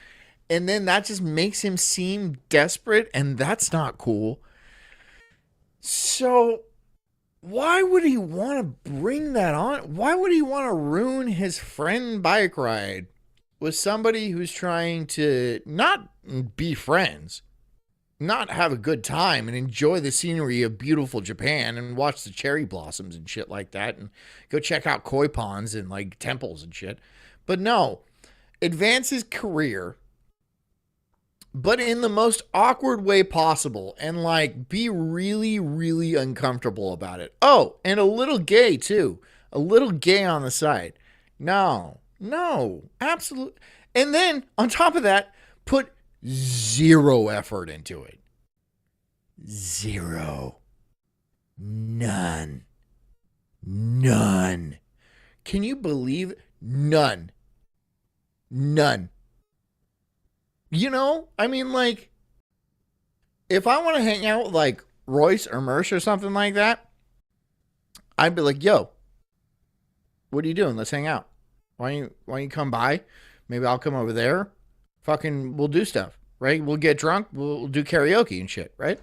And then that just makes him seem desperate. And that's not cool. So why would he want to bring that on? Why would he want to ruin his friend bike ride with somebody who's trying to not be friends, not have a good time and enjoy the scenery of beautiful Japan and watch the cherry blossoms and shit like that and go check out koi ponds and like temples and shit? But no, advance his career, but in the most awkward way possible, and like be really, really uncomfortable about it. Oh, and a little gay too. A little gay on the side. No, absolutely. And then on top of that, put zero effort into it. Zero. None. Can you believe? None. You know, I mean, like, if I want to hang out with, like, Royce or Mersh or something like that, I'd be like, yo, what are you doing? Let's hang out. Why don't you come by? Maybe I'll come over there. Fucking, we'll do stuff, right? We'll get drunk. We'll do karaoke and shit, right?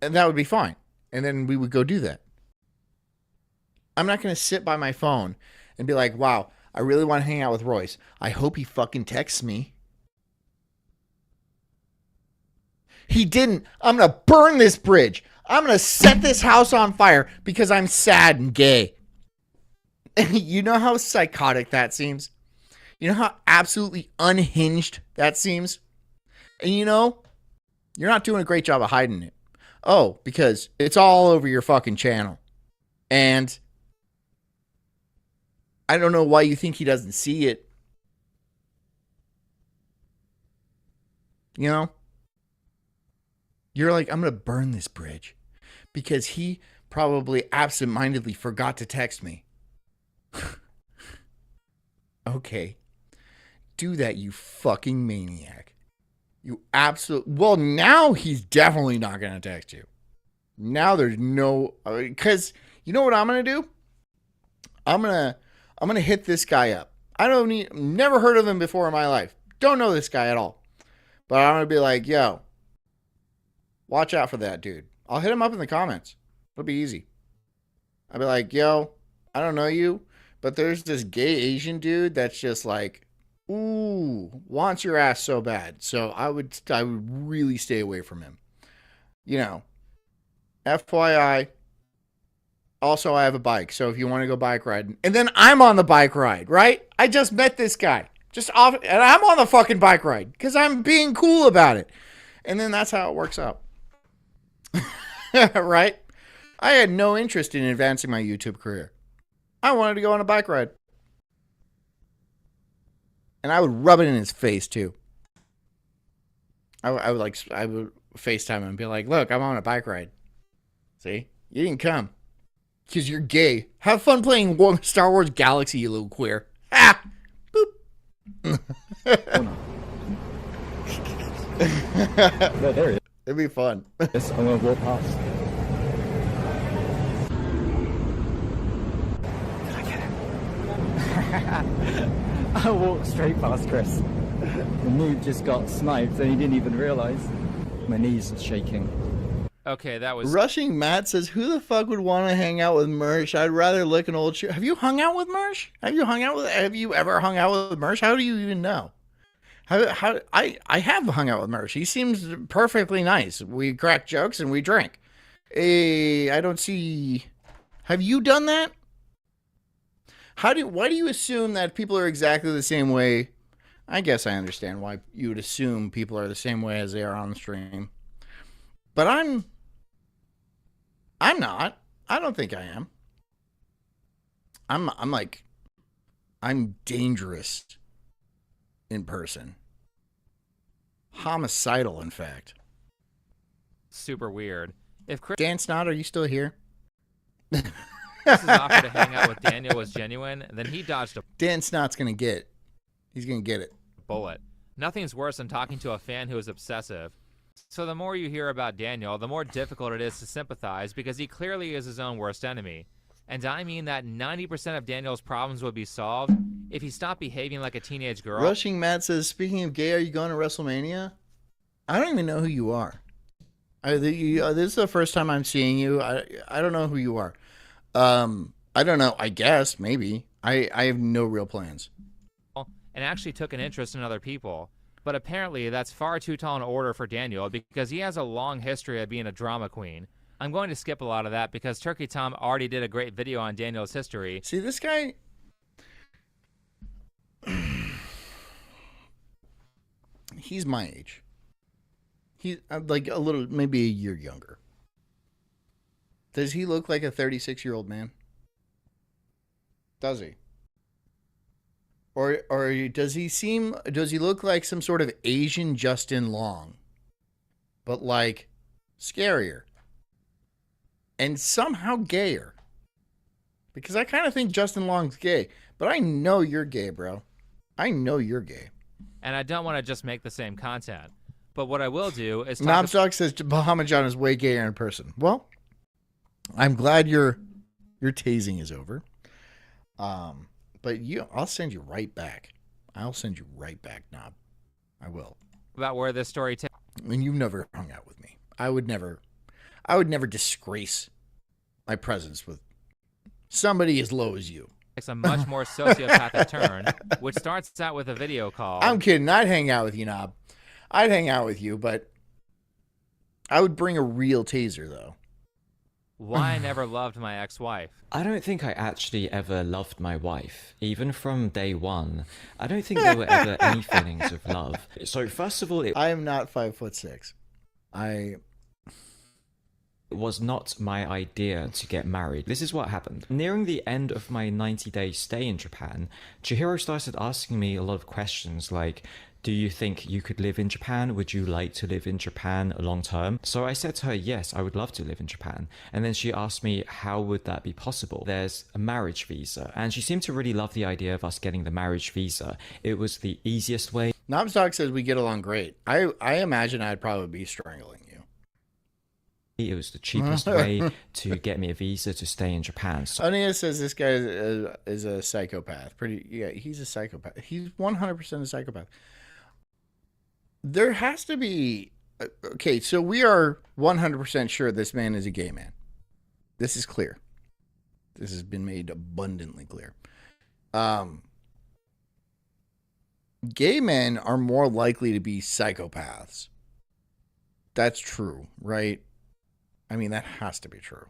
And that would be fine. And then we would go do that. I'm not going to sit by my phone and be like, wow, I really want to hang out with Royce. I hope he fucking texts me. He didn't. I'm going to burn this bridge. I'm going to set this house on fire because I'm sad and gay. You know how psychotic that seems? You know how absolutely unhinged that seems? And you know, you're not doing a great job of hiding it. Oh, because it's all over your fucking channel. And I don't know why you think he doesn't see it. You know? You're like, I'm going to burn this bridge because he probably absentmindedly forgot to text me. Okay. Do that, you fucking maniac. You absolute. Well, now he's definitely not going to text you. Now there's no, because you know what I'm going to do? I'm going to hit this guy up. Never heard of him before in my life. Don't know this guy at all. But I'm going to be like, yo, watch out for that dude. I'll hit him up in the comments. It'll be easy. I'll be like, yo, I don't know you, but there's this gay Asian dude that's just like, ooh, wants your ass so bad. So I would really stay away from him. You know, FYI. Also, I have a bike, so if you want to go bike riding. And then I'm on the bike ride, right? I just met this guy. Just off, and I'm on the fucking bike ride because I'm being cool about it. And then that's how it works out. Right? I had no interest in advancing my YouTube career. I wanted to go on a bike ride. And I would rub it in his face, too. I would FaceTime him and be like, look, I'm on a bike ride. See? You didn't come. Because you're gay. Have fun playing Star Wars Galaxy, you little queer. Ah!
No, there he is.
It'd be fun.
Yes, I'm gonna walk past. Did I get him? I walked straight past Chris. The noob just got sniped and he didn't even realise. My knees are shaking.
Okay, that was
Rushing Matt says, "Who the fuck would want to hang out with Mersh? I'd rather lick an old shoe." Have you hung out with Mersh? Have you ever hung out with Mersh? How do you even know? I have hung out with Mersh. He seems perfectly nice. We crack jokes and we drink. I don't see. Have you done that? Why do you assume that people are exactly the same way? I guess I understand why you would assume people are the same way as they are on the stream. But I'm not. I don't think I am. I'm dangerous in person. Homicidal, in fact.
super weird. If Chris
Dan Snot, are you still here?
Chris's offer to hang out with Daniel was genuine, then he dodged a
Dan Snot's gonna get it. He's gonna get it.
bullet. Nothing's worse than talking to a fan who is obsessive. So the more you hear about Daniel, the more difficult it is to sympathize because he clearly is his own worst enemy. And I mean that 90% of Daniel's problems would be solved if he stopped behaving like a teenage girl.
Rushing Matt says, "Speaking of gay, are you going to WrestleMania?" I don't even know who you are. This is the first time I'm seeing you. I don't know who you are. I don't know. I guess maybe. I have no real plans.
And actually took an interest in other people. But apparently that's far too tall an order for Daniel because he has a long history of being a drama queen. I'm going to skip a lot of that because Turkey Tom already did a great video on Daniel's history.
See, this guy... He's my age. He's like a little, maybe a year younger. Does he look like a 36-year-old man? Does he? Or does he look like some sort of Asian Justin Long? But like scarier. And somehow gayer. Because I kind of think Justin Long's gay. But I know you're gay, bro. I know you're gay.
And I don't want to just make the same content. But what I will do is
Knobstock says Bahama John is way gayer in person. Well, I'm glad your tasing is over. But I'll send you right back. I'll send you right back, Knob. I will.
about where this story takes.
And you've never hung out with me. I would never disgrace my presence with somebody as low as you.
It's a much more sociopathic turn, which starts out with a video call.
I'm kidding. I'd hang out with you, Knob. I'd hang out with you, but I would bring a real taser, though.
Why I never loved my ex-wife.
I don't think I actually ever loved my wife. Even from day one, I don't think there were ever any feelings of love. So first of all,
I am not 5'6".
It was not my idea to get married. This is what happened. Nearing the end of my 90-day stay in Japan, Chihiro started asking me a lot of questions like, do you think you could live in Japan? Would you like to live in Japan long term? So I said to her, yes, I would love to live in Japan. And then she asked me, how would that be possible? There's a marriage visa. And she seemed to really love the idea of us getting the marriage visa. It was the easiest way.
Knobstock says we get along great. I imagine I'd probably be strangling you.
It was the cheapest way to get me a visa to stay in Japan. So
Onia says this guy is a psychopath. He's a psychopath. He's 100% a psychopath. There has to be... Okay, so we are 100% sure this man is a gay man. This is clear. This has been made abundantly clear. Gay men are more likely to be psychopaths. That's true, right? I mean, that has to be true.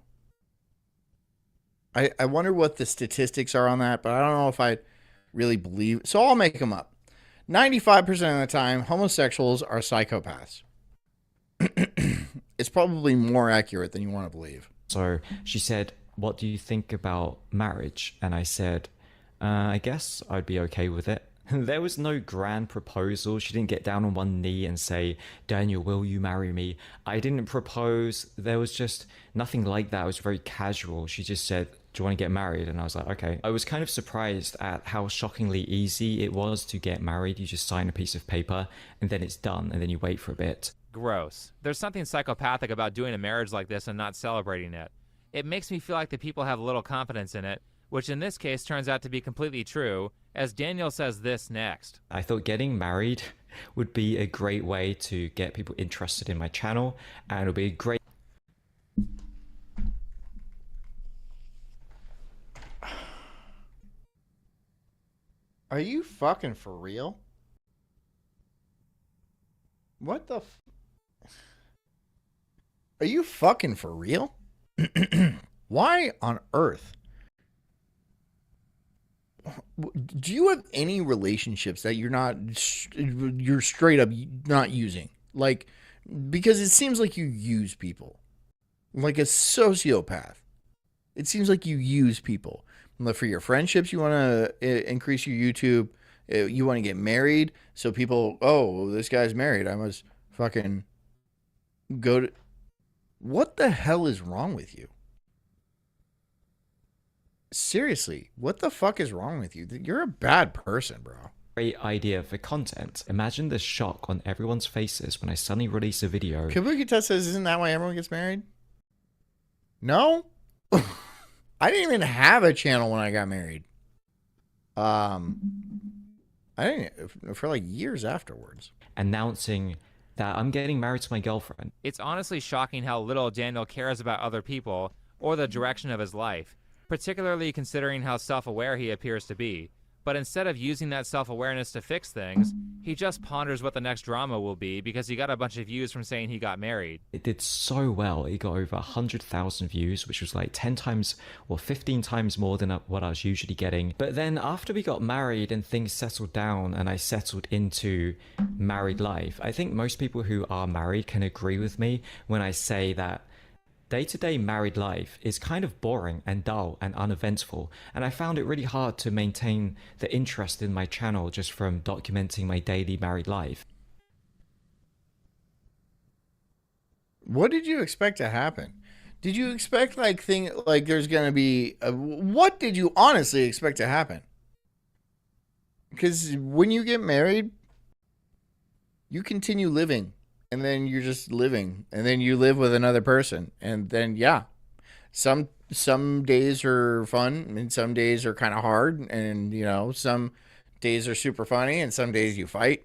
I wonder what the statistics are on that, but I don't know if I really believe... So I'll make them up. 95% of the time, homosexuals are psychopaths. It's probably more accurate than you want to believe.
So she said, what do you think about marriage? And I said, I guess I'd be okay with it. There was no grand proposal. She didn't get down on one knee and say, Daniel, will you marry me? I didn't propose. There was just nothing like that. It was very casual. She just said, do you want to get married? And I was like, okay. I was kind of surprised at how shockingly easy it was to get married. You just sign a piece of paper and then it's done, and then you wait for a bit.
Gross. There's something psychopathic about doing a marriage like this and not celebrating it. It makes me feel like the people have little confidence in it, which in this case turns out to be completely true, as Daniel says this next.
I thought getting married would be a great way to get people interested in my channel, and it would be a great...
Are you fucking for real? What the Are you fucking for real? Why on earth? Do you have any relationships that you're straight up not using? Like, because it seems like you use people. Like a sociopath. It seems like you use people. For your friendships, you want to increase your YouTube. You want to get married. So people, oh, this guy's married. I must fucking go to... What the hell is wrong with you? Seriously, what the fuck is wrong with you? You're a bad person, bro.
Great idea for content. Imagine the shock on everyone's faces when I suddenly release a video.
Kabuki says, isn't that why everyone gets married? No? I didn't even have a channel when I got married. I didn't, for like years afterwards.
Announcing that I'm getting married to my girlfriend.
It's honestly shocking how little Daniel cares about other people or the direction of his life, particularly considering how self-aware he appears to be. But instead of using that self-awareness to fix things, he just ponders what the next drama will be because he got a bunch of views from saying he got married.
It did so well. It got over 100,000 views, which was like 10 times or 15 times more than what I was usually getting. But then after we got married and things settled down and I settled into married life, I think most people who are married can agree with me when I say that day-to-day married life is kind of boring and dull and uneventful, and I found it really hard to maintain the interest in my channel just from documenting my daily married life.
What did you expect to happen? Did you expect like there's gonna be what did you honestly expect to happen? Because when you get married, you continue living. And then you're just living, and then you live with another person, and then yeah, some days are fun, and some days are kind of hard, and you know, some days are super funny, and some days you fight,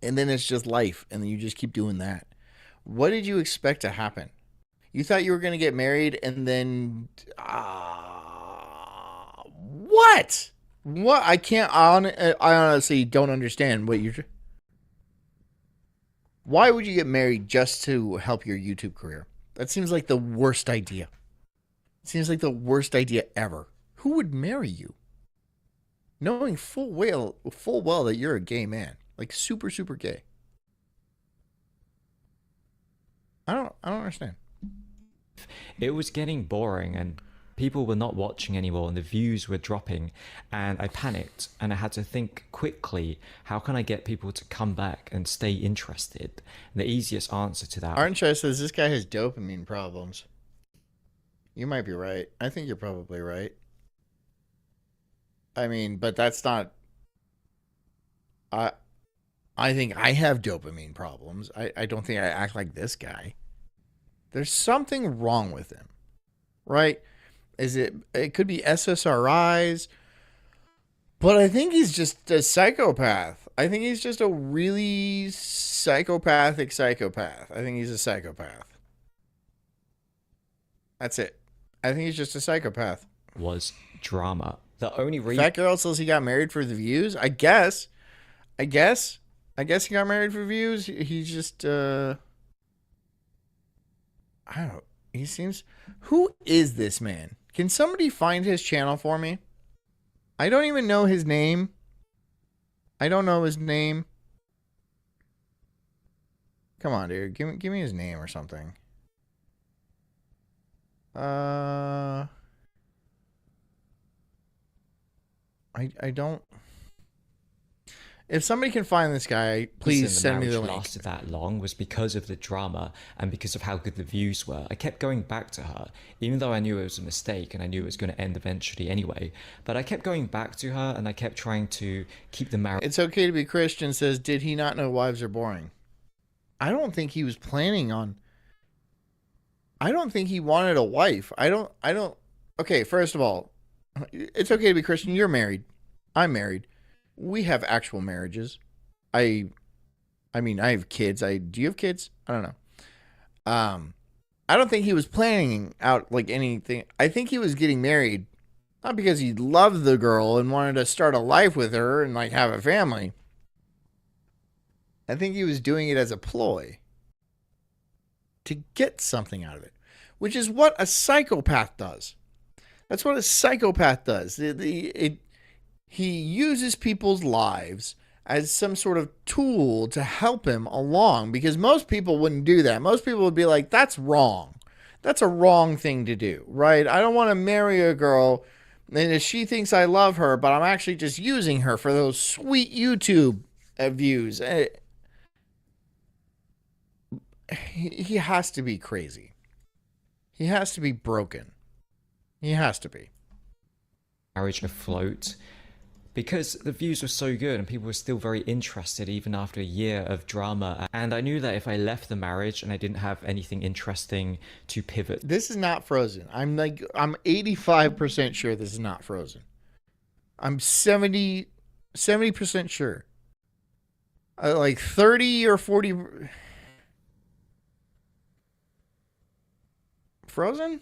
and then it's just life, and then you just keep doing that. What did you expect to happen? You thought you were gonna get married, and then what? What? I honestly don't understand what you're. Why would you get married just to help your YouTube career? That seems like the worst idea. It seems like the worst idea ever. Who would marry you? Knowing full well that you're a gay man. Like super, super gay. I don't understand.
It was getting boring and people were not watching anymore and the views were dropping, and I panicked and I had to think quickly, how can I get people to come back and stay interested? And the easiest answer to that...
Arnchai says this guy has dopamine problems. You might be right. I think you're probably right. I mean, but that's not... I think I have dopamine problems. I don't think I act like this guy. There's something wrong with him. Right? It could be SSRIs, but I think he's just a psychopath. I think he's just a really psychopathic psychopath. I think he's a psychopath. That's it. I think he's just a psychopath.
Was drama. The only reason...
Fat girl says he got married for the views. I guess he got married for views. He's just, I don't know. He seems... Who is this man? Can somebody find his channel for me? I don't even know his name. I don't know his name. Come on, dude. Give me his name or something. I don't... If somebody can find this guy, please
reason
send me the
marriage
link.
lasted that long was because of the drama and because of how good the views were. I kept going back to her, even though I knew it was a mistake and I knew it was going to end eventually anyway. But I kept going back to her and I kept trying to keep the marriage.
It's Okay to Be Christian says, did he not know wives are boring? I don't think he was planning on. I don't think he wanted a wife. I don't. Okay, first of all, It's Okay to Be Christian. You're married. I'm married. We have actual marriages. I mean, I have kids. Do you have kids? I don't know. I don't think he was planning out like anything. I think he was getting married not because he loved the girl and wanted to start a life with her and like have a family. I think he was doing it as a ploy to get something out of it, which is what a psychopath does. That's what a psychopath does. He uses people's lives as some sort of tool to help him along, because most people wouldn't do that. Most people would be like, that's wrong. That's a wrong thing to do, right? I don't want to marry a girl and if she thinks I love her, but I'm actually just using her for those sweet YouTube views. He has to be crazy. He has to be broken. He has to be.
Marriage afloat because the views were so good and people were still very interested even after a year of drama. And I knew that if I left the marriage and I didn't have anything interesting to pivot.
This is not Frozen. I'm 85% sure this is not Frozen. I'm 70% sure. Like 30 or 40. Frozen?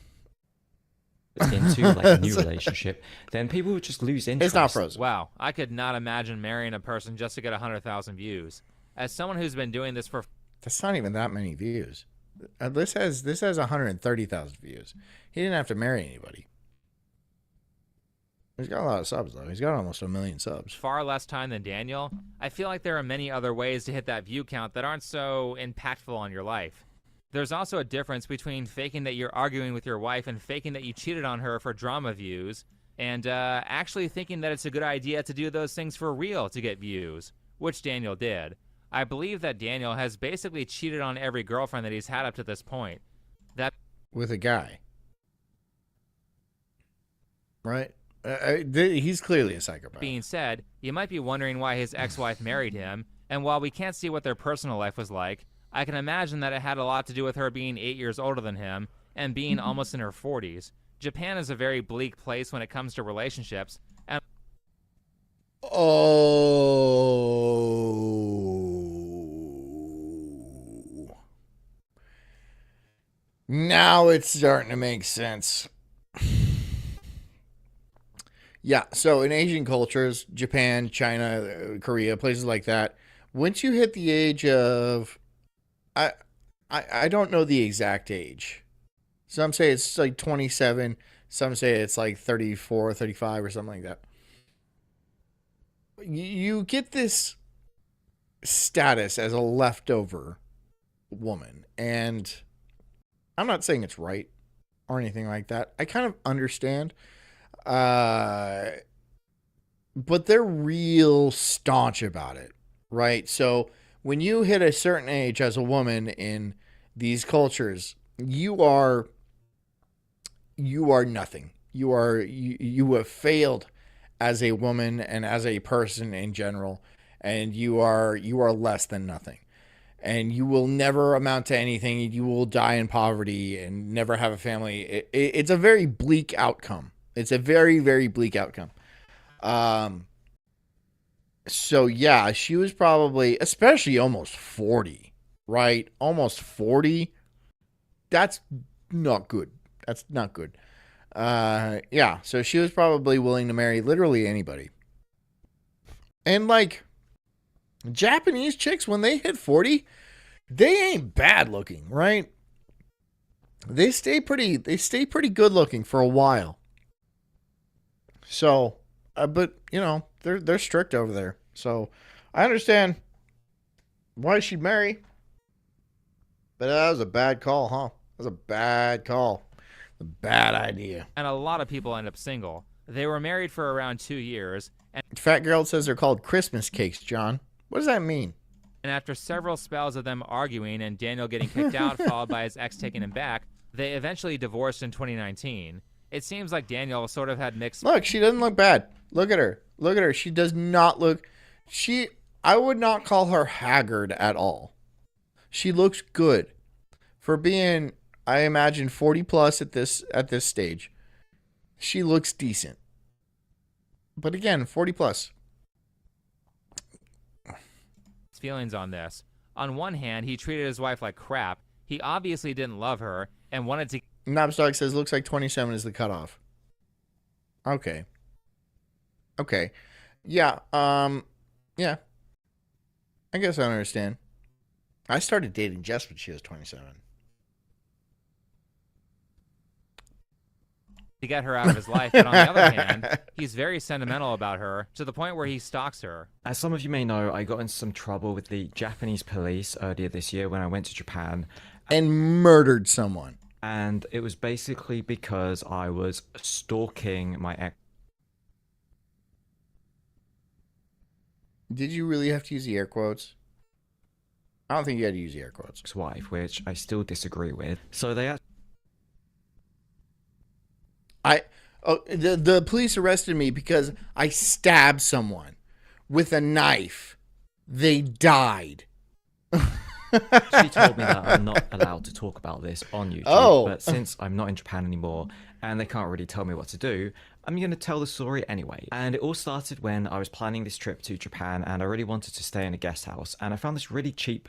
Into like a new relationship, then people would just lose interest.
It's not Frozen.
Wow, I could not imagine marrying a person just to get 100,000 views. As someone who's been doing this for...
That's not even that many views. This has 130,000 views. He didn't have to marry anybody. He's got a lot of subs, though. He's got almost 1 million subs.
Far less time than Daniel, I feel like there are many other ways to hit that view count that aren't so impactful on your life. There's also a difference between faking that you're arguing with your wife and faking that you cheated on her for drama views, and actually thinking that it's a good idea to do those things for real to get views, which Daniel did. I believe that Daniel has basically cheated on every girlfriend that he's had up to this point. That
with a guy. Right? He's clearly a psychopath.
Being said, you might be wondering why his ex-wife married him, and while we can't see what their personal life was like, I can imagine that it had a lot to do with her being 8 years older than him and being almost in her 40s. Japan is a very bleak place when it comes to relationships. And
oh. Now it's starting to make sense. Yeah, so in Asian cultures, Japan, China, Korea, places like that, once you hit the age of... I don't know the exact age. Some say it's like 27. Some say it's like 34, 35 or something like that. You get this status as a leftover woman. And I'm not saying it's right or anything like that. I kind of understand. But they're real staunch about it, right? So when you hit a certain age as a woman in these cultures, you are nothing. You have failed as a woman and as a person in general, and you are less than nothing. And you will never amount to anything. You will die in poverty and never have a family. It's a very bleak outcome. It's a very, very bleak outcome. So yeah, she was probably, especially almost 40, right? Almost 40. That's not good. That's not good. Yeah, so she was probably willing to marry literally anybody. And like Japanese chicks, when they hit 40, they ain't bad looking, right? They stay pretty good looking for a while. So, but you know, they're strict over there. So I understand why she'd marry. But that was a bad call, huh? That was a bad call. A bad idea.
And a lot of people end up single. They were married for around 2 years,
Fat Girl says they're called Christmas cakes, John. What does that mean?
And after several spells of them arguing and Daniel getting kicked out, followed by his ex taking him back, they eventually divorced in 2019. It seems like Daniel sort of had mixed...
Look, she doesn't look bad. Look at her. Look at her. She does not look... I would not call her haggard at all. She looks good. For being, I imagine, 40 plus at this stage. She looks decent. But again, 40 plus.
Feelings on this. On one hand, he treated his wife like crap. He obviously didn't love her and wanted to...
Knobstock says, looks like 27 is the cutoff. Okay. Yeah, yeah. I guess I understand. I started dating Jess when she was 27.
To get her out of his life, but on the other hand, he's very sentimental about her, to the point where he stalks her.
As some of you may know, I got into some trouble with the Japanese police earlier this year when I went to Japan.
And murdered someone.
And it was basically because I was stalking my ex.
Did you really have to use the air quotes? I don't think you had to use the air quotes.
Ex-wife, which I still disagree with. So they
the police arrested me because I stabbed someone with a knife. They died.
She told me that I'm not allowed to talk about this on YouTube, but since I'm not in Japan anymore and they can't really tell me what to do, I'm going to tell the story anyway. And it all started when I was planning this trip to Japan and I really wanted to stay in a guest house, and I found this really cheap,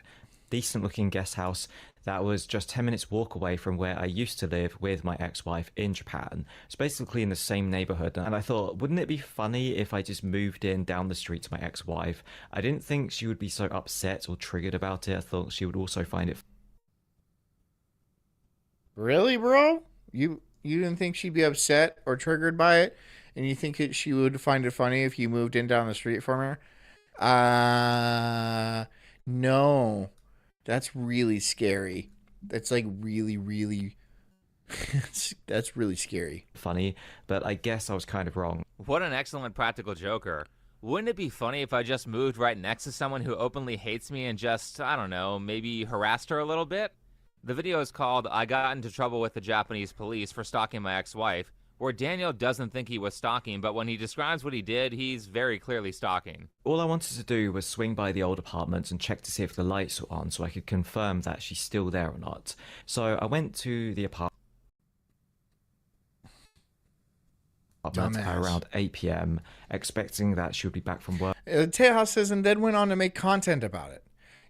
decent looking guest house that was just 10 minutes walk away from where I used to live with my ex-wife in Japan. It's basically in the same neighborhood, and I thought, wouldn't it be funny if I just moved in down the street to my ex-wife? I didn't think she would be so upset or triggered about it. I thought she would also find it...
Really, bro? You didn't think she'd be upset or triggered by it? And you think she would find it funny if you moved in down the street from her? No. That's really scary. That's like really, really... that's really scary.
Funny, but I guess I was kind of wrong.
What an excellent practical joker. Wouldn't it be funny if I just moved right next to someone who openly hates me and just, I don't know, maybe harassed her a little bit? The video is called I Got Into Trouble with the Japanese Police for Stalking My Ex-Wife, where Daniel doesn't think he was stalking, but when he describes what he did, he's very clearly stalking.
All I wanted to do was swing by the old apartment and check to see if the lights were on so I could confirm that she's still there or not. So I went to the apartment at around 8 p.m, expecting that she would be back from work.
Tejas says, and then went on to make content about it.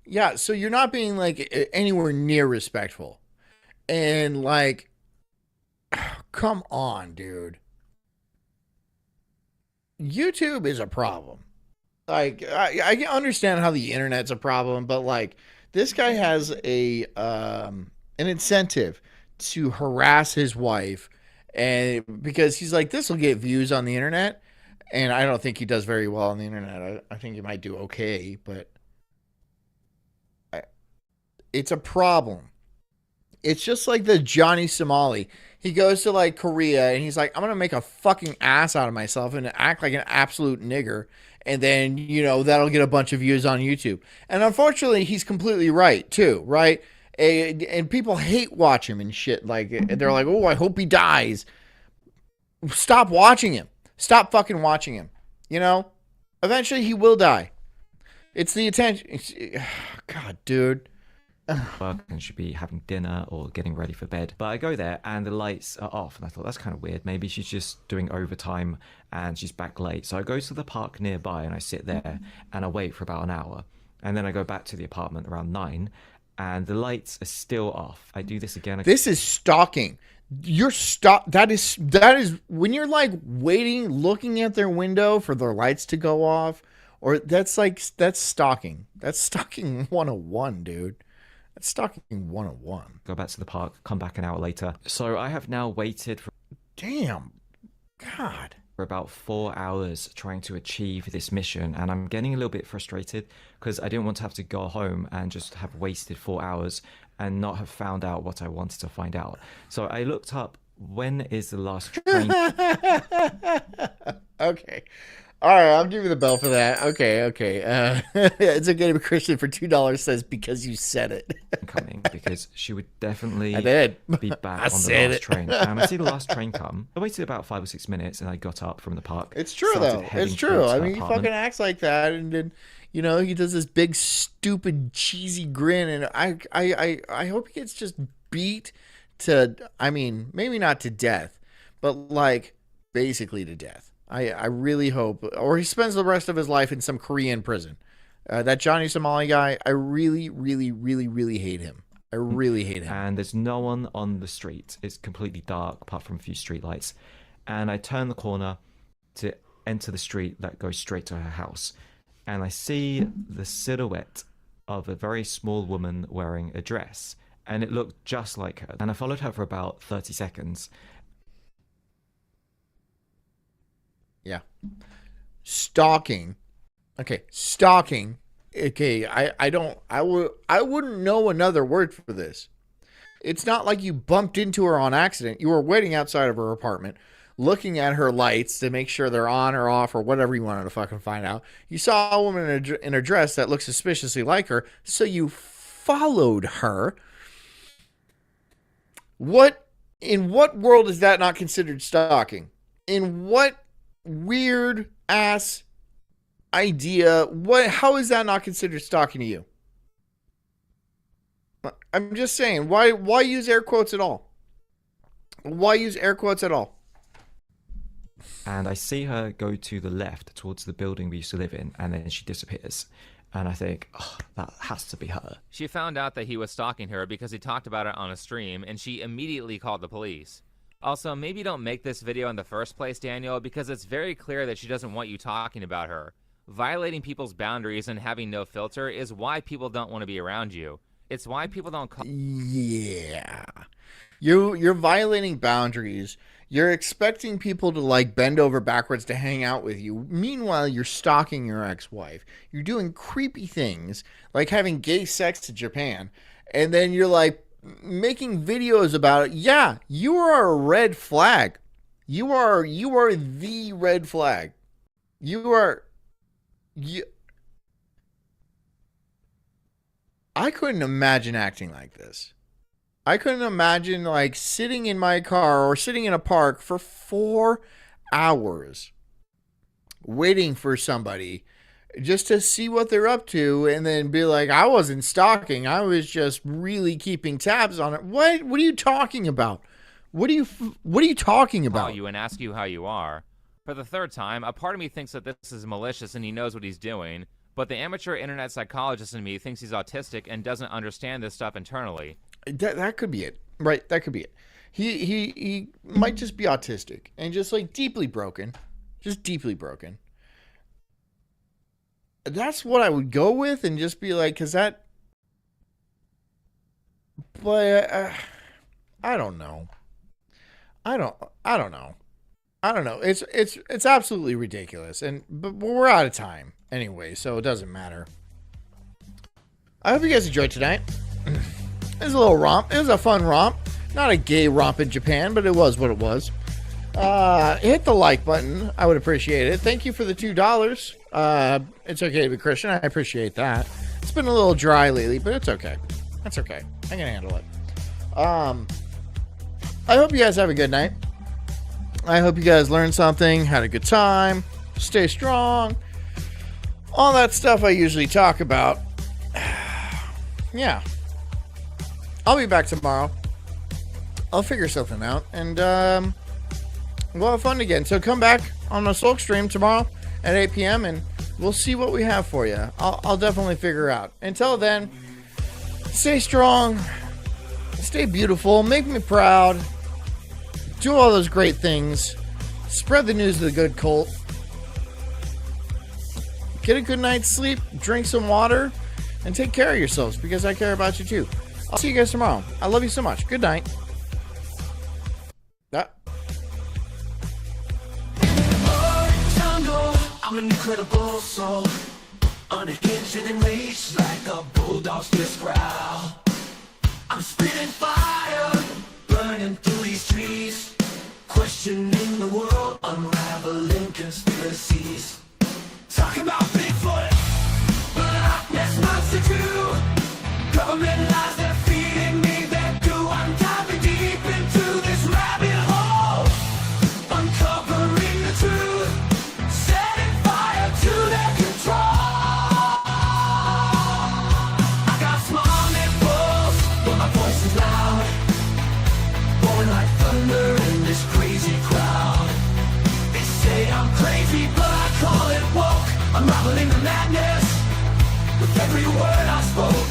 Yeah, so you're not being like anywhere near respectful. And like, come on, dude. YouTube is a problem. Like, I understand how the internet's a problem, but like, this guy has an incentive to harass his wife, and because he's like, this will get views on the internet, and I don't think he does very well on the internet. I think he might do okay, but it's a problem. It's just like the Johnny Somali. He goes to like Korea and he's like, I'm going to make a fucking ass out of myself and act like an absolute nigger. And then, you know, that'll get a bunch of views on YouTube. And unfortunately, he's completely right too, right? And people hate watch him and shit. Like, they're like, oh, I hope he dies. Stop watching him. Stop fucking watching him. You know, eventually he will die. It's the attention. God, dude.
Work and should be having dinner or getting ready for bed, but I go there and the lights are off, and I thought, that's kind of weird. Maybe she's just doing overtime and she's back late. So I go to the park nearby and I sit there and I wait for about an hour, and then I go back to the apartment around 9 and the lights are still off. I do this again.
This is stalking. That is when you're like waiting, looking at their window for their lights to go off, or that's stalking. That's stalking 101, dude. That's stalking 101.
Go back to the park, come back an hour later. So I have now waited for...
Damn. God.
For about 4 hours trying to achieve this mission, and I'm getting a little bit frustrated because I didn't want to have to go home and just have wasted 4 hours and not have found out what I wanted to find out. So I looked up, when is the last train...
Okay. All right, I'll give you the bell for that. Okay. It's okay to be Christian for $2 says because you said it.
Coming because she would definitely
I did.
be back
I
on the
said
last
it.
train. And I see the last train come. I waited about 5 or 6 minutes and I got up from the park.
It's true
started
though.
heading
It's true.
towards
I
her
mean, he
apartment.
fucking acts like that, and then he does this big stupid cheesy grin, and I hope he gets just beat to. I mean, maybe not to death, but like basically to death. I really hope, or he spends the rest of his life in some Korean prison. That Johnny Somali guy, I really, really, really, really hate him. I really hate him.
And there's no one on the street. It's completely dark apart from a few street lights. And I turn the corner to enter the street that goes straight to her house. And I see the silhouette of a very small woman wearing a dress. And it looked just like her. And I followed her for about 30 seconds.
Yeah. Stalking. Okay, stalking. Okay, I wouldn't know another word for this. It's not like you bumped into her on accident. You were waiting outside of her apartment, looking at her lights to make sure they're on or off or whatever you wanted to fucking find out. You saw a woman in a dress that looks suspiciously like her, so you followed her. In what world is that not considered stalking? In what weird ass idea, how is that not considered stalking to you? I'm just saying, why use air quotes at all? Why use air quotes at all?
And I see her go to the left towards the building we used to live in, and then she disappears. And I think, oh, that has to be her.
She found out that he was stalking her because he talked about it on a stream, and she immediately called the police. Also, maybe don't make this video in the first place, Daniel, because it's very clear that she doesn't want you talking about her. Violating people's boundaries and having no filter is why people don't want to be around you. It's why people don't call.
Yeah. You're violating boundaries. You're expecting people to like bend over backwards to hang out with you. Meanwhile, you're stalking your ex-wife. You're doing creepy things like having gay sex to Japan. And then you're like making videos about it. Yeah, you are a red flag. You are the red flag. I couldn't imagine acting like this. I couldn't imagine like sitting in my car or sitting in a park for 4 hours waiting for somebody just to see what they're up to and then be like, I wasn't stalking. I was just really keeping tabs on it. What are you talking about? What are you talking about?
Call you and ask you how you are. For the third time, a part of me thinks that this is malicious and he knows what he's doing, but the amateur internet psychologist in me thinks he's autistic and doesn't understand this stuff internally.
That could be it. Right, that could be it. He might just be autistic and just like deeply broken. Just deeply broken. That's what I would go with and just be like, cause that, but I don't know. I don't know. I don't know. It's absolutely ridiculous. But we're out of time anyway, so it doesn't matter. I hope you guys enjoyed tonight. It was a little romp. It was a fun romp. Not a gay romp in Japan, but it was what it was. Hit the like button. I would appreciate it. Thank you for the $2. It's okay to be Christian. I appreciate that. It's been a little dry lately, but it's okay. That's okay. I can handle it. I hope you guys have a good night. I hope you guys learned something, had a good time, stay strong, all that stuff I usually talk about. Yeah. I'll be back tomorrow. I'll figure something out, and we'll have fun again. So come back on the Sulk stream tomorrow at 8 p.m. and we'll see what we have for you. I'll definitely figure out. Until then, stay strong, stay beautiful, make me proud, do all those great things, spread the news of the good cult, get a good night's sleep, drink some water, and take care of yourselves because I care about you too. I'll see you guys tomorrow. I love you so much. Good night.
I'm an incredible soul, unhinged and enraged like a bulldog's fierce growl. I'm spitting fire, burning through these trees, questioning the world, unraveling conspiracies. unraveling the madness with every word I spoke.